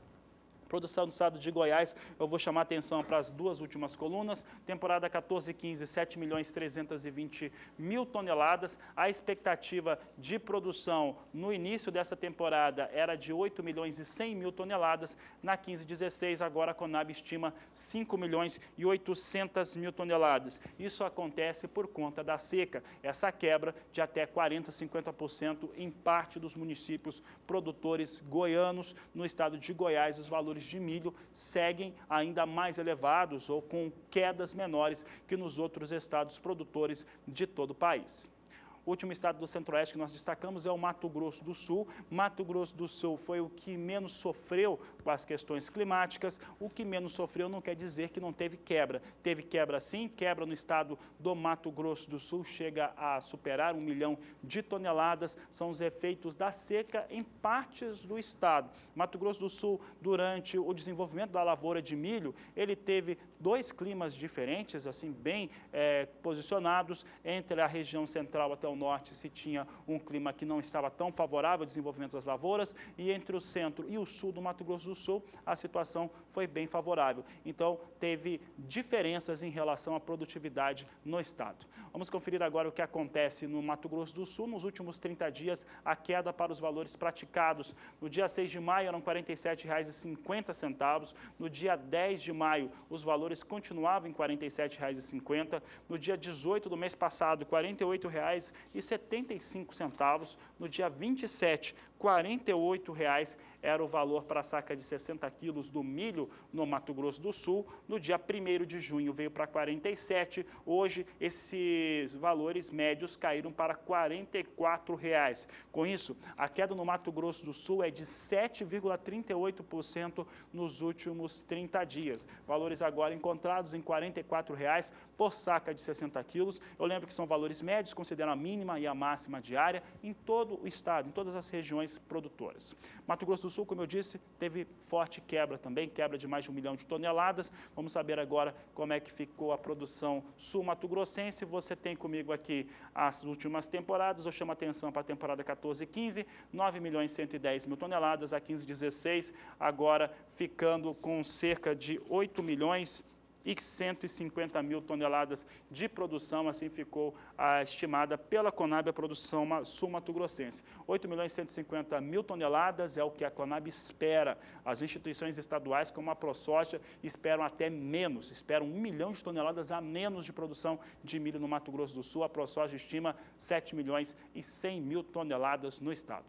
Produção do estado de Goiás, eu vou chamar atenção para as duas últimas colunas. Temporada 14-15, 7.320.000 toneladas. A expectativa de produção no início dessa temporada era de 8.100.000 toneladas. Na 15-16, agora a Conab estima 5.800.000 toneladas. Isso acontece por conta da seca. Essa quebra de até 40%, 50% em parte dos municípios produtores goianos. No estado de Goiás, os valores de milho seguem ainda mais elevados ou com quedas menores que nos outros estados produtores de todo o país. O último estado do Centro-Oeste que nós destacamos é o Mato Grosso do Sul. Mato Grosso do Sul foi o que menos sofreu com as questões climáticas. O que menos sofreu não quer dizer que não teve quebra. Teve quebra sim, quebra no estado do Mato Grosso do Sul chega a superar 1 milhão de toneladas. São os efeitos da seca em partes do estado. Mato Grosso do Sul, durante o desenvolvimento da lavoura de milho, ele teve 2 climas diferentes, assim, bem posicionados. Entre a região central até o norte se tinha um clima que não estava tão favorável ao desenvolvimento das lavouras, e entre o centro e o sul do Mato Grosso do Sul a situação foi bem favorável. Então teve diferenças em relação à produtividade no estado. Vamos conferir agora o que acontece no Mato Grosso do Sul. Nos últimos 30 dias, a queda para os valores praticados. No dia 6 de maio eram R$ 47,50. No dia 10 de maio os valores continuavam em R$ 47,50. No dia 18 do mês passado, R$ 48,75. No dia 27, R$ 48,00 era o valor para a saca de 60 quilos do milho no Mato Grosso do Sul. No dia 1º de junho veio para 47. Hoje, esses valores médios caíram para R$ 44,00. Com isso, a queda no Mato Grosso do Sul é de 7,38% nos últimos 30 dias. Valores agora encontrados em R$ 44,00 por saca de 60 quilos. Eu lembro que são valores médios, consideram a mínima e a máxima diária em todo o estado, em todas as regiões produtoras. Mato Grosso do Sul, como eu disse, teve forte quebra também, quebra de mais de 1 milhão de toneladas. Vamos saber agora como é que ficou a produção sul-mato-grossense. Você tem comigo aqui as últimas temporadas. Eu chamo a atenção para a temporada 14-15, 9.110.000 toneladas, a 15-16, agora ficando com cerca de 8.150.000 toneladas de produção, assim ficou estimada pela Conab a produção sul-mato-grossense. 8.150.000 toneladas é o que a Conab espera. As instituições estaduais, como a ProSoja, esperam até menos, esperam 1 milhão de toneladas a menos de produção de milho no Mato Grosso do Sul. A ProSoja estima 7.100.000 toneladas no estado.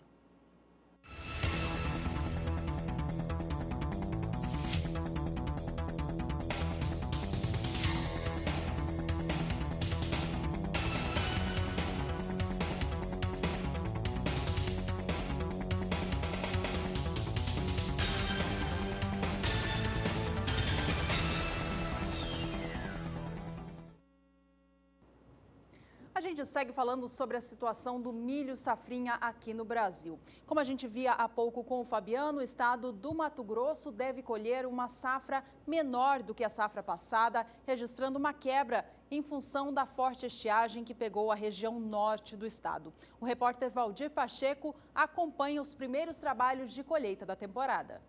A gente segue falando sobre a situação do milho safrinha aqui no Brasil. Como a gente via há pouco com o Fabiano, o estado do Mato Grosso deve colher uma safra menor do que a safra passada, registrando uma quebra em função da forte estiagem que pegou a região norte do estado. O repórter Valdir Pacheco acompanha os primeiros trabalhos de colheita da temporada.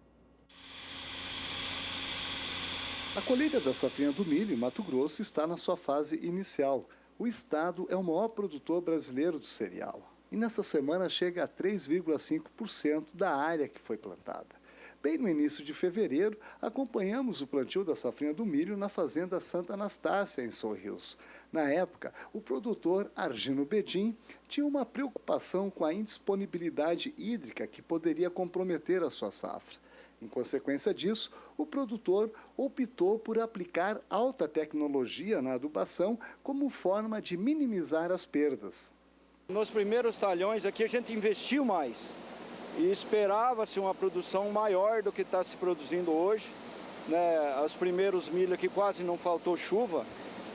A colheita da safrinha do milho em Mato Grosso está na sua fase inicial. O estado é o maior produtor brasileiro do cereal e nessa semana chega a 3,5% da área que foi plantada. Bem no início de fevereiro, acompanhamos o plantio da safrinha do milho na fazenda Santa Anastácia, em Sorriso. Na época, o produtor Argino Bedin tinha uma preocupação com a indisponibilidade hídrica que poderia comprometer a sua safra. Em consequência disso, o produtor optou por aplicar alta tecnologia na adubação como forma de minimizar as perdas. Nos primeiros talhões aqui a gente investiu mais e esperava-se uma produção maior do que está se produzindo hoje. Os primeiros milho aqui quase não faltou chuva,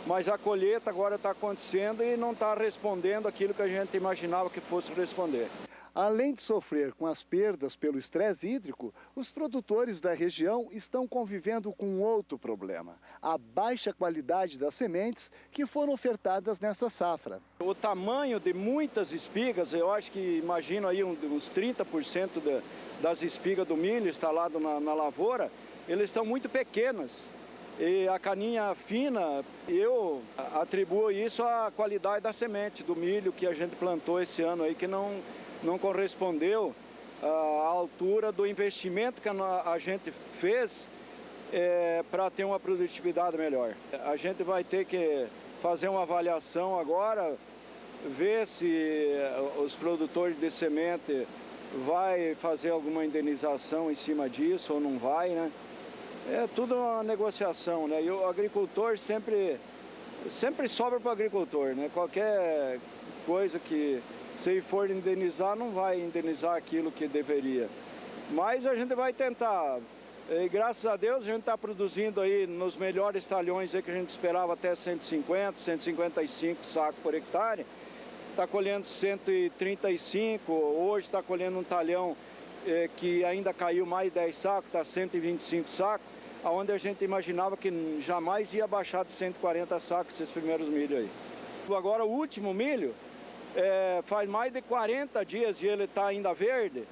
mas a colheita agora está acontecendo e não está respondendo aquilo que a gente imaginava que fosse responder. Além de sofrer com as perdas pelo estresse hídrico, os produtores da região estão convivendo com outro problema: a baixa qualidade das sementes que foram ofertadas nessa safra. O tamanho de muitas espigas, eu acho que imagino aí uns 30% das espigas do milho instalado na lavoura, eles estão muito pequenas. E a caninha fina, eu atribuo isso à qualidade da semente do milho que a gente plantou esse ano aí, que não correspondeu à altura do investimento que a gente fez para ter uma produtividade melhor. A gente vai ter que fazer uma avaliação agora, ver se os produtores de semente vai fazer alguma indenização em cima disso ou não vai, né? É tudo uma negociação, né? E o agricultor sempre sobra para o agricultor, né? Qualquer coisa que se for indenizar, não vai indenizar aquilo que deveria. Mas a gente vai tentar. E graças a Deus a gente está produzindo aí nos melhores talhões aí que a gente esperava até 150, 155 sacos por hectare. Está colhendo 135, hoje está colhendo um talhão que ainda caiu mais 10 sacos, está 125 sacos, onde a gente imaginava que jamais ia baixar de 140 sacos esses primeiros milho aí. Agora o último milho, faz mais de 40 dias e ele está ainda verde,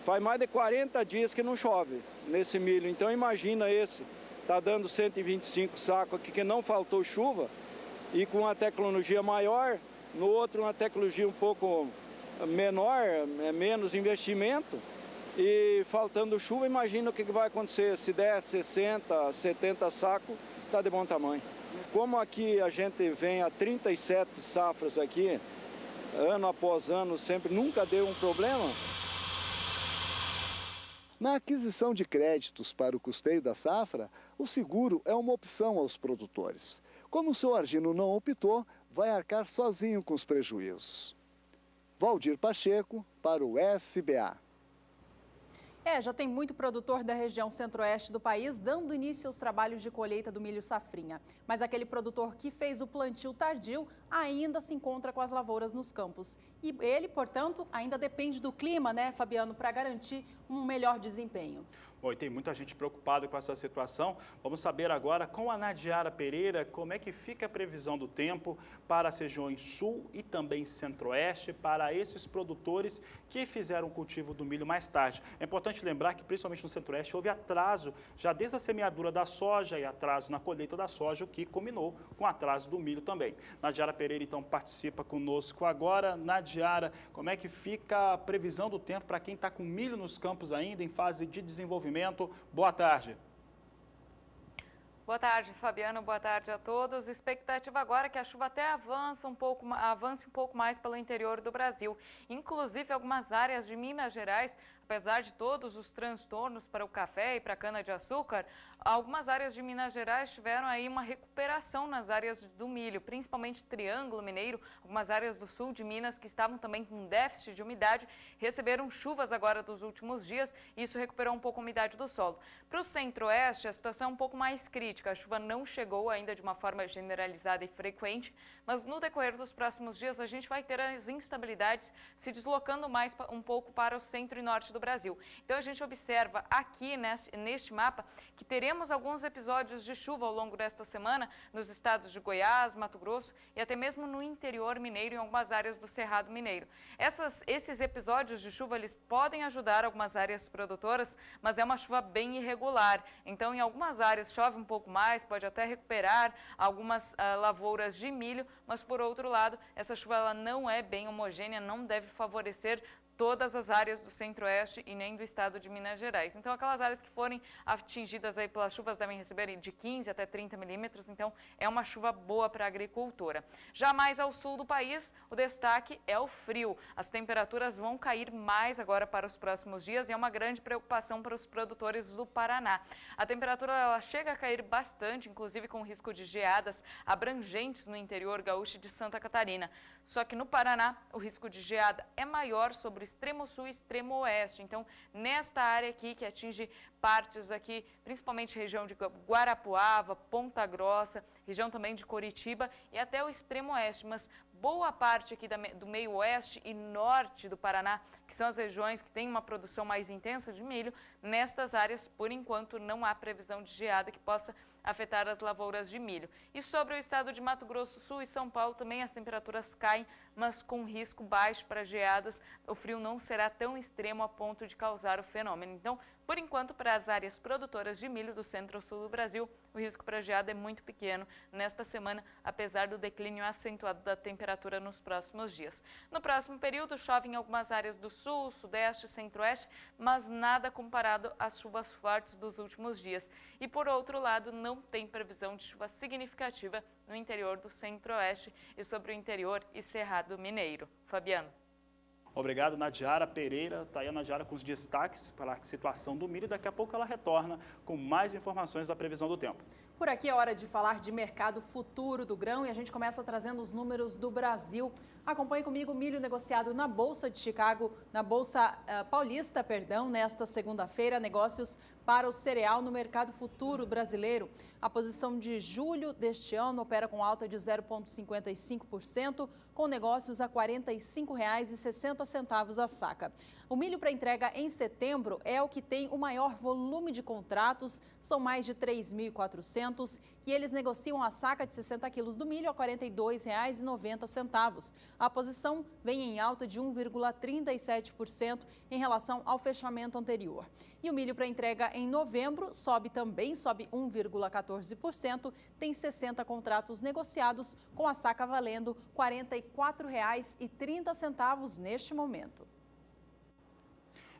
faz mais de 40 dias que não chove nesse milho. Então imagina esse, está dando 125 sacos aqui que não faltou chuva e com uma tecnologia maior, no outro uma tecnologia um pouco menor, menos investimento e faltando chuva, imagina o que vai acontecer, se der 60, 70 sacos, está de bom tamanho. Como aqui a gente vem há 37 safras aqui, ano após ano, sempre, nunca deu um problema. Na aquisição de créditos para o custeio da safra, o seguro é uma opção aos produtores. Como o seu Argino não optou, vai arcar sozinho com os prejuízos. Valdir Pacheco, para o SBA. Já tem muito produtor da região centro-oeste do país dando início aos trabalhos de colheita do milho safrinha. Mas aquele produtor que fez o plantio tardio ainda se encontra com as lavouras nos campos. E ele, portanto, ainda depende do clima, né, Fabiano, para garantir um melhor desempenho. Bom, e tem muita gente preocupada com essa situação. Vamos saber agora com a Nadiara Pereira como é que fica a previsão do tempo para as regiões sul e também centro-oeste para esses produtores que fizeram o cultivo do milho mais tarde. É importante lembrar que, principalmente no centro-oeste, houve atraso já desde a semeadura da soja e atraso na colheita da soja, o que culminou com atraso do milho também. Nadiara Pereira, então, participa conosco agora. Nadiara, como é que fica a previsão do tempo para quem está com milho nos campos ainda, em fase de desenvolvimento? Boa tarde. Boa tarde, Fabiano. Boa tarde a todos. Expectativa agora é que a chuva até avance um pouco mais pelo interior do Brasil. Inclusive, algumas áreas de Minas Gerais, apesar de todos os transtornos para o café e para a cana-de-açúcar, algumas áreas de Minas Gerais tiveram aí uma recuperação nas áreas do milho, principalmente Triângulo Mineiro, algumas áreas do sul de Minas que estavam também com déficit de umidade, receberam chuvas agora dos últimos dias e isso recuperou um pouco a umidade do solo. Para o centro-oeste, a situação é um pouco mais crítica, a chuva não chegou ainda de uma forma generalizada e frequente, mas no decorrer dos próximos dias a gente vai ter as instabilidades se deslocando mais um pouco para o centro e norte do Brasil. Então a gente observa aqui neste mapa que teremos alguns episódios de chuva ao longo desta semana nos estados de Goiás, Mato Grosso e até mesmo no interior mineiro em algumas áreas do Cerrado Mineiro. Esses episódios de chuva eles podem ajudar algumas áreas produtoras, mas é uma chuva bem irregular. Então em algumas áreas chove um pouco mais, pode até recuperar algumas lavouras de milho, mas por outro lado essa chuva ela não é bem homogênea, não deve favorecer todas as áreas do centro-oeste e nem do estado de Minas Gerais. Então, aquelas áreas que forem atingidas aí pelas chuvas devem receber de 15 até 30 milímetros, então é uma chuva boa para a agricultura. Já mais ao sul do país, o destaque é o frio. As temperaturas vão cair mais agora para os próximos dias e é uma grande preocupação para os produtores do Paraná. A temperatura ela chega a cair bastante, inclusive com risco de geadas abrangentes no interior gaúcho de Santa Catarina. Só que no Paraná, o risco de geada é maior sobre o extremo sul e extremo oeste. Então, nesta área aqui, que atinge partes aqui, principalmente região de Guarapuava, Ponta Grossa, região também de Coritiba e até o extremo oeste, mas boa parte aqui do meio oeste e norte do Paraná, que são as regiões que têm uma produção mais intensa de milho, nestas áreas, por enquanto, não há previsão de geada que possa afetar as lavouras de milho. E sobre o estado de Mato Grosso do Sul e São Paulo também as temperaturas caem, mas com risco baixo para geadas. O frio não será tão extremo a ponto de causar o fenômeno. Então, por enquanto, para as áreas produtoras de milho do centro-sul do Brasil, o risco para geada é muito pequeno nesta semana, apesar do declínio acentuado da temperatura nos próximos dias. No próximo período, chove em algumas áreas do sul, sudeste e centro-oeste, mas nada comparado às chuvas fortes dos últimos dias. E, por outro lado, não tem previsão de chuva significativa no interior do centro-oeste e sobre o interior e Cerrado Mineiro. Fabiano. Obrigado, Nadiara Pereira. Está aí a Nadiara com os destaques para a situação do milho. Daqui a pouco ela retorna com mais informações da previsão do tempo. Por aqui é hora de falar de mercado futuro do grão e a gente começa trazendo os números do Brasil. Acompanhe comigo o milho negociado na Bolsa de Chicago, na Bolsa Paulista, nesta segunda-feira, negócios para o cereal no mercado futuro brasileiro. A posição de julho deste ano opera com alta de 0,55%, com negócios a R$ 45,60 a saca. O milho para entrega em setembro é o que tem o maior volume de contratos, são mais de 3.400, e eles negociam a saca de 60 quilos do milho a R$ 42,90. A posição vem em alta de 1,37% em relação ao fechamento anterior. E o milho para entrega em novembro sobe 1,14%, tem 60 contratos negociados, com a saca valendo R$ 44,30 neste momento.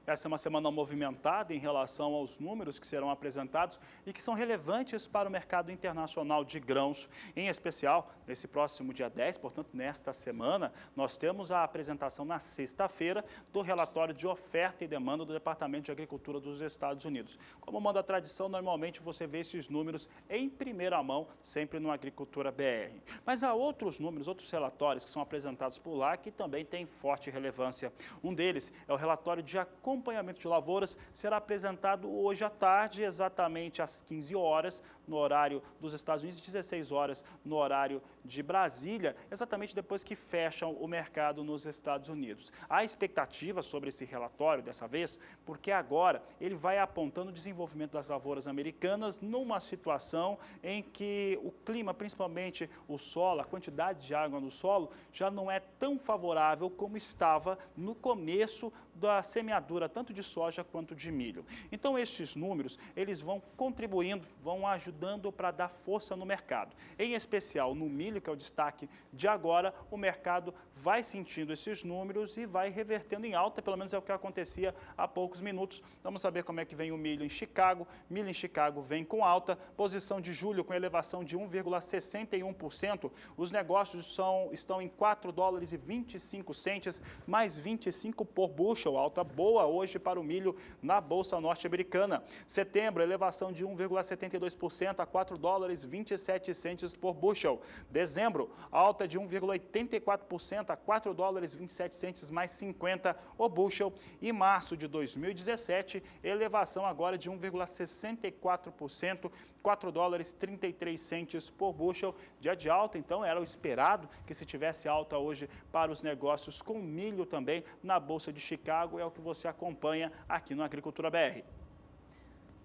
Essa é uma semana movimentada em relação aos números que serão apresentados e que são relevantes para o mercado internacional de grãos. Em especial, nesse próximo dia 10, portanto, nesta semana, nós temos a apresentação na sexta-feira do relatório de oferta e demanda do Departamento de Agricultura dos Estados Unidos. Como manda a tradição, normalmente você vê esses números em primeira mão, sempre no Agricultura BR. Mas há outros números, outros relatórios que são apresentados por lá que também têm forte relevância. Um deles é o relatório de acompanhamento de lavouras, será apresentado hoje à tarde, exatamente às 15 horas, no horário dos Estados Unidos, 16 horas no horário de Brasília, exatamente depois que fecham o mercado nos Estados Unidos. Há expectativa sobre esse relatório dessa vez, porque agora ele vai apontando o desenvolvimento das lavouras americanas numa situação em que o clima, principalmente o solo, a quantidade de água no solo, já não é tão favorável como estava no começo da semeadura, tanto de soja quanto de milho. Então, estes números, eles vão contribuindo, vão ajudando para dar força no mercado. Em especial, no milho, que é o destaque de agora, o mercado vai sentindo esses números e vai revertendo em alta, pelo menos é o que acontecia há poucos minutos. Vamos saber como é que vem o milho em Chicago. Milho em Chicago vem com alta, posição de julho com elevação de 1,61%. Os negócios estão em $4,25, mais 25 por bushel, alta boa hoje para o milho na Bolsa Norte-Americana. Setembro, elevação de 1,72% a $4,27 por bushel. Dezembro, alta de 1,84% a $4,27 mais 50 o bushel. E março de 2017, elevação agora de 1,64%, $4,33 por bushel. Dia de alta, então, era o esperado que se tivesse alta hoje para os negócios com milho também na Bolsa de Chicago, é o que você acompanha aqui no Agricultura BR.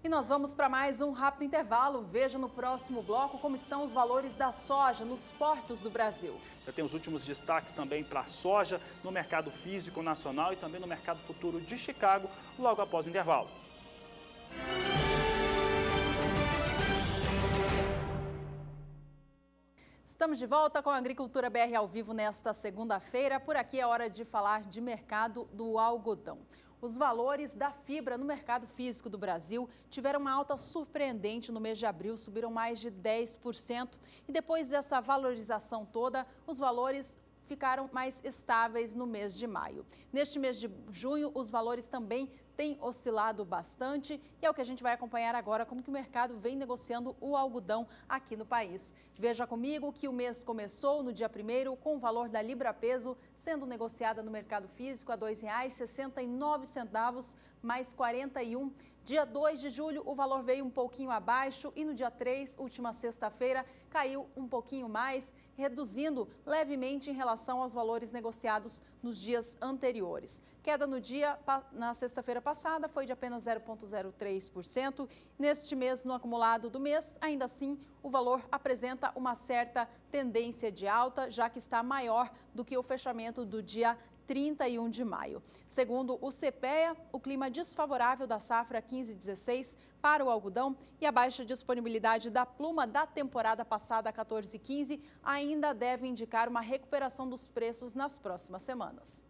E nós vamos para mais um rápido intervalo. Veja no próximo bloco como estão os valores da soja nos portos do Brasil. Já tem os últimos destaques também para a soja no mercado físico nacional e também no mercado futuro de Chicago, logo após o intervalo. Estamos de volta com a Agricultura BR ao vivo nesta segunda-feira. Por aqui é hora de falar de mercado do algodão. Os valores da fibra no mercado físico do Brasil tiveram uma alta surpreendente no mês de abril, subiram mais de 10%. E depois dessa valorização toda, os valores ficaram mais estáveis no mês de maio. Neste mês de junho, os valores também têm oscilado bastante e é o que a gente vai acompanhar agora, como que o mercado vem negociando o algodão aqui no país. Veja comigo que o mês começou no dia 1º com o valor da libra-peso sendo negociada no mercado físico a R$ 2,69 mais 41. Dia 2 de julho, o valor veio um pouquinho abaixo e no dia 3, última sexta-feira, caiu um pouquinho mais, reduzindo levemente em relação aos valores negociados nos dias anteriores. Queda no dia, na sexta-feira passada, foi de apenas 0,03%. Neste mês, no acumulado do mês, ainda assim, o valor apresenta uma certa tendência de alta, já que está maior do que o fechamento do dia 31 de maio. Segundo o CPEA, o clima desfavorável da safra 15/16 para o algodão e a baixa disponibilidade da pluma da temporada passada 14/15 ainda deve indicar uma recuperação dos preços nas próximas semanas.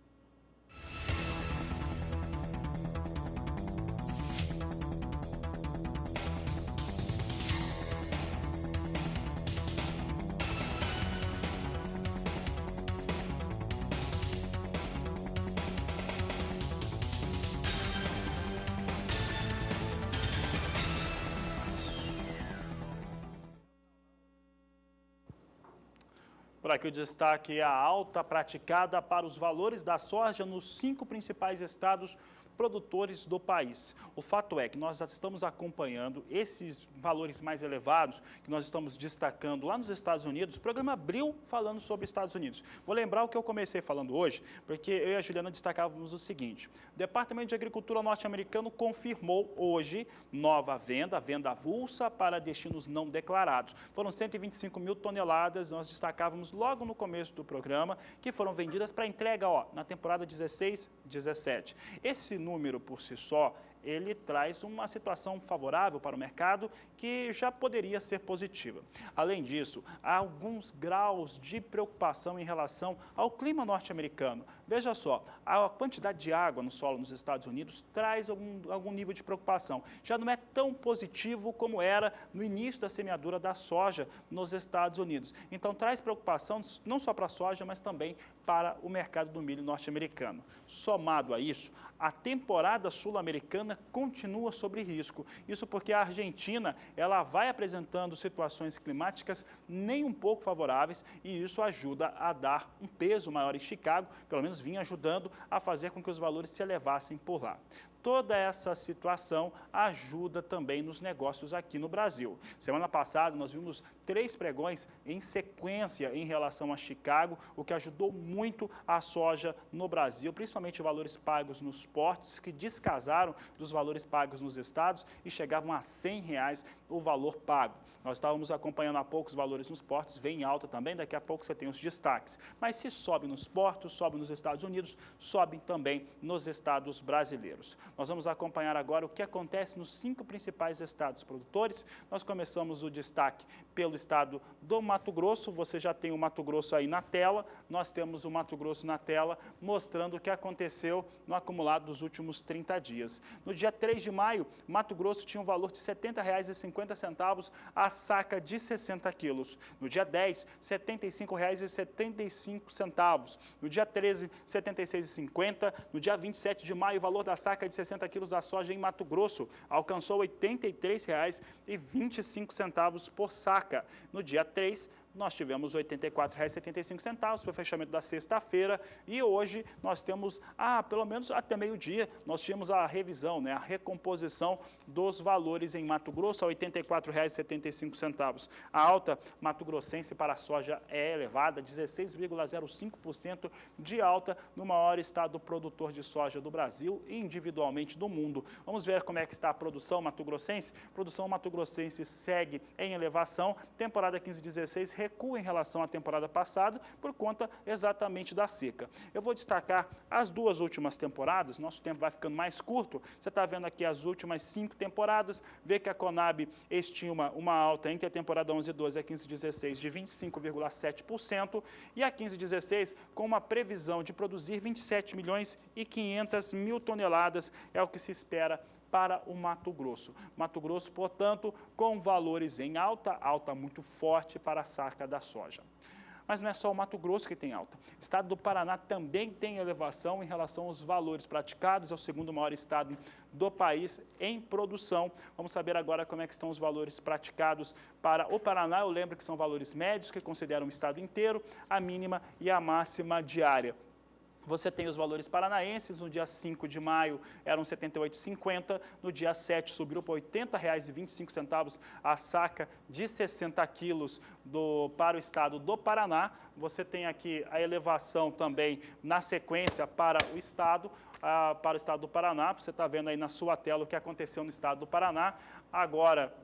Por aqui o destaque é a alta praticada para os valores da soja nos 5 principais estados produtores do país. O fato é que nós já estamos acompanhando esses valores mais elevados que nós estamos destacando lá nos Estados Unidos. O programa abriu falando sobre Estados Unidos. Vou lembrar o que eu comecei falando hoje, porque eu e a Juliana destacávamos o seguinte: o Departamento de Agricultura norte-americano confirmou hoje nova venda avulsa para destinos não declarados. Foram 125 mil toneladas, nós destacávamos logo no começo do programa, que foram vendidas para entrega na temporada 16/17. Esse número por si só, ele traz uma situação favorável para o mercado que já poderia ser positiva. Além disso, há alguns graus de preocupação em relação ao clima norte-americano. Veja só, a quantidade de água no solo nos Estados Unidos traz algum nível de preocupação. Já não é tão positivo como era no início da semeadura da soja nos Estados Unidos. Então, traz preocupação não só para a soja, mas também para o mercado do milho norte-americano. Somado a isso, a temporada sul-americana continua sob risco. Isso porque a Argentina ela vai apresentando situações climáticas nem um pouco favoráveis e isso ajuda a dar um peso maior em Chicago, pelo menos vinha ajudando a fazer com que os valores se elevassem por lá. Toda essa situação ajuda também nos negócios aqui no Brasil. Semana passada nós vimos 3 pregões em sequência em relação a Chicago, o que ajudou muito a soja no Brasil, principalmente valores pagos nos portos, que descasaram dos valores pagos nos estados e chegavam a R$ 100 o valor pago. Nós estávamos acompanhando há pouco os valores nos portos, vem em alta também, daqui a pouco você tem os destaques. Mas se sobe nos portos, sobe nos Estados Unidos, sobe também nos estados brasileiros. Nós vamos acompanhar agora o que acontece nos 5 principais estados produtores. Nós começamos o destaque pelo estado do Mato Grosso. Você já tem o Mato Grosso aí na tela. Nós temos o Mato Grosso na tela, mostrando o que aconteceu no acumulado dos últimos 30 dias. No dia 3 de maio, Mato Grosso tinha um valor de R$ 70,50 a saca de 60 quilos. No dia 10, R$ 75,75. No dia 13, R$ 76,50. No dia 27 de maio, o valor da saca de 60 quilos da soja em Mato Grosso alcançou R$ 83,25 por saca. No dia 3, nós tivemos R$ 84,75 para o fechamento da sexta-feira e hoje nós temos, pelo menos até meio-dia, nós tínhamos a revisão, a recomposição dos valores em Mato Grosso a R$ 84,75. A alta mato-grossense para a soja é elevada, 16,05% de alta no maior estado produtor de soja do Brasil e individualmente do mundo. Vamos ver como é que está a produção mato-grossense. A produção mato-grossense segue em elevação, temporada 15/16 recua em relação à temporada passada por conta exatamente da seca. Eu vou destacar as 2 últimas temporadas, nosso tempo vai ficando mais curto. Você está vendo aqui as últimas 5 temporadas, vê que a Conab estima uma alta entre a temporada 11/12 e a 15/16 de 25,7% e a 15/16 com uma previsão de produzir 27.500.000 toneladas, é o que se espera para o Mato Grosso. Mato Grosso, portanto, com valores em alta muito forte para a saca da soja. Mas não é só o Mato Grosso que tem alta. O estado do Paraná também tem elevação em relação aos valores praticados, é o segundo maior estado do país em produção. Vamos saber agora como é que estão os valores praticados para o Paraná. Eu lembro que são valores médios, que consideram o estado inteiro, a mínima e a máxima diária. Você tem os valores paranaenses, no dia 5 de maio eram R$ 78,50, no dia 7 subiu para R$ 80,25 a saca de 60 quilos para o estado do Paraná. Você tem aqui a elevação também na sequência para o estado do Paraná. Você está vendo aí na sua tela o que aconteceu no estado do Paraná. Agora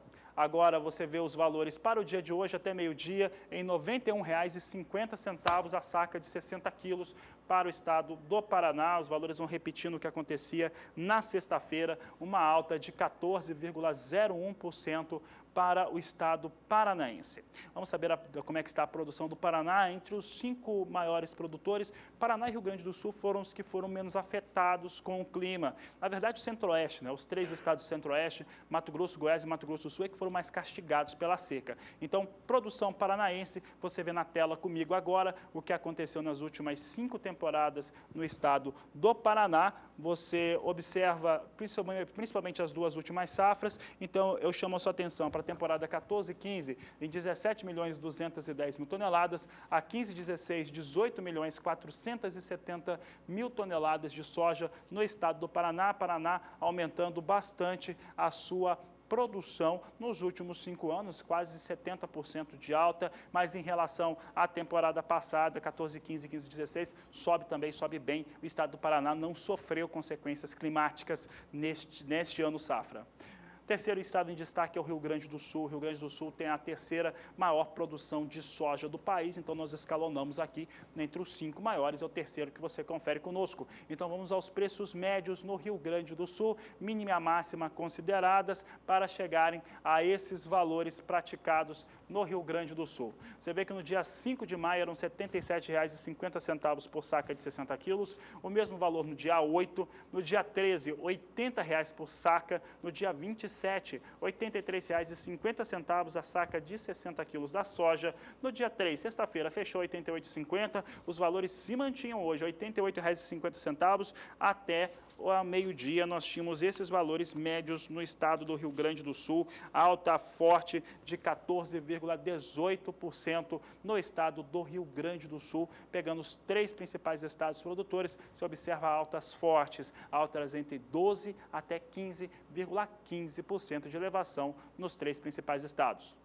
você vê os valores para o dia de hoje, até meio-dia, em R$ 91,50 a saca de 60 quilos para o estado do Paraná. Os valores vão repetindo o que acontecia na sexta-feira, uma alta de 14,01% para o estado paranaense. Vamos saber como é que está a produção do Paraná. Entre os 5 maiores produtores, Paraná e Rio Grande do Sul foram os que foram menos afetados com o clima. Na verdade, o Centro-Oeste, né, os 3 estados do Centro-Oeste, Mato Grosso, Goiás e Mato Grosso do Sul, é que foram mais castigados pela seca. Então, produção paranaense, você vê na tela comigo agora o que aconteceu nas últimas 5 temporadas no estado do Paraná. Você observa principalmente as 2 últimas safras. Então, eu chamo a sua atenção para a temporada 14-15 em 17.210.000 toneladas, a 15-16, 18.470.000 toneladas de soja no estado do Paraná. Paraná aumentando bastante a sua produção nos últimos 5 anos, quase 70% de alta, mas em relação à temporada passada, 14-15, 15-16, sobe bem. O estado do Paraná não sofreu consequências climáticas neste ano safra. Terceiro estado em destaque é o Rio Grande do Sul. O Rio Grande do Sul tem a 3ª maior produção de soja do país, então nós escalonamos aqui entre os 5 maiores, é o terceiro que você confere conosco. Então vamos aos preços médios no Rio Grande do Sul, mínima e máxima consideradas para chegarem a esses valores praticados no Rio Grande do Sul. Você vê que no dia 5 de maio eram R$ 77,50 por saca de 60 quilos, o mesmo valor no dia 8, no dia 13, R$ 80 por saca, no dia 27, R$ 83,50 a saca de 60 quilos da soja. No dia 3, sexta-feira, fechou R$ 88,50. Os valores se mantinham hoje, R$ 88,50 até ao meio-dia. Nós tínhamos esses valores médios no estado do Rio Grande do Sul, alta forte de 14,18% no estado do Rio Grande do Sul. Pegando os 3 principais estados produtores, se observa altas fortes, altas entre 12% até 15,15% de elevação nos 3 principais estados.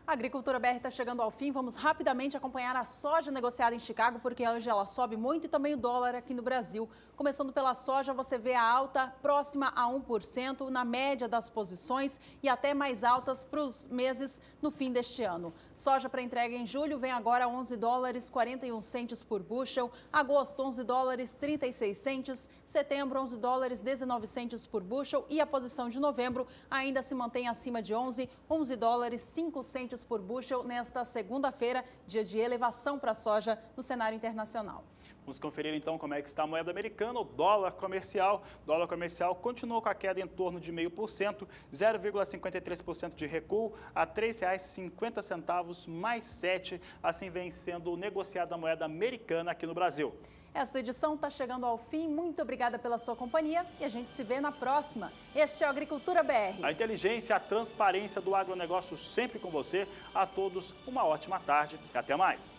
A Agricultura BR está chegando ao fim. Vamos rapidamente acompanhar a soja negociada em Chicago, porque hoje ela sobe muito, e também o dólar aqui no Brasil. Começando pela soja, você vê a alta próxima a 1% na média das posições e até mais altas para os meses no fim deste ano. Soja para entrega em julho vem agora a $11,41 por bushel, agosto $11,36, setembro $11,19 por bushel e a posição de novembro ainda se mantém acima de $11,05 por bushel nesta segunda-feira, dia de elevação para a soja no cenário internacional. Vamos conferir então como é que está a moeda americana, o dólar comercial. O dólar comercial continuou com a queda em torno de 0,5%, 0,53% de recuo a R$ 3,50 mais 7, assim vem sendo negociada a moeda americana aqui no Brasil. Esta edição está chegando ao fim. Muito obrigada pela sua companhia e a gente se vê na próxima. Este é o Agricultura BR. A inteligência, a transparência do agronegócio sempre com você. A todos uma ótima tarde e até mais.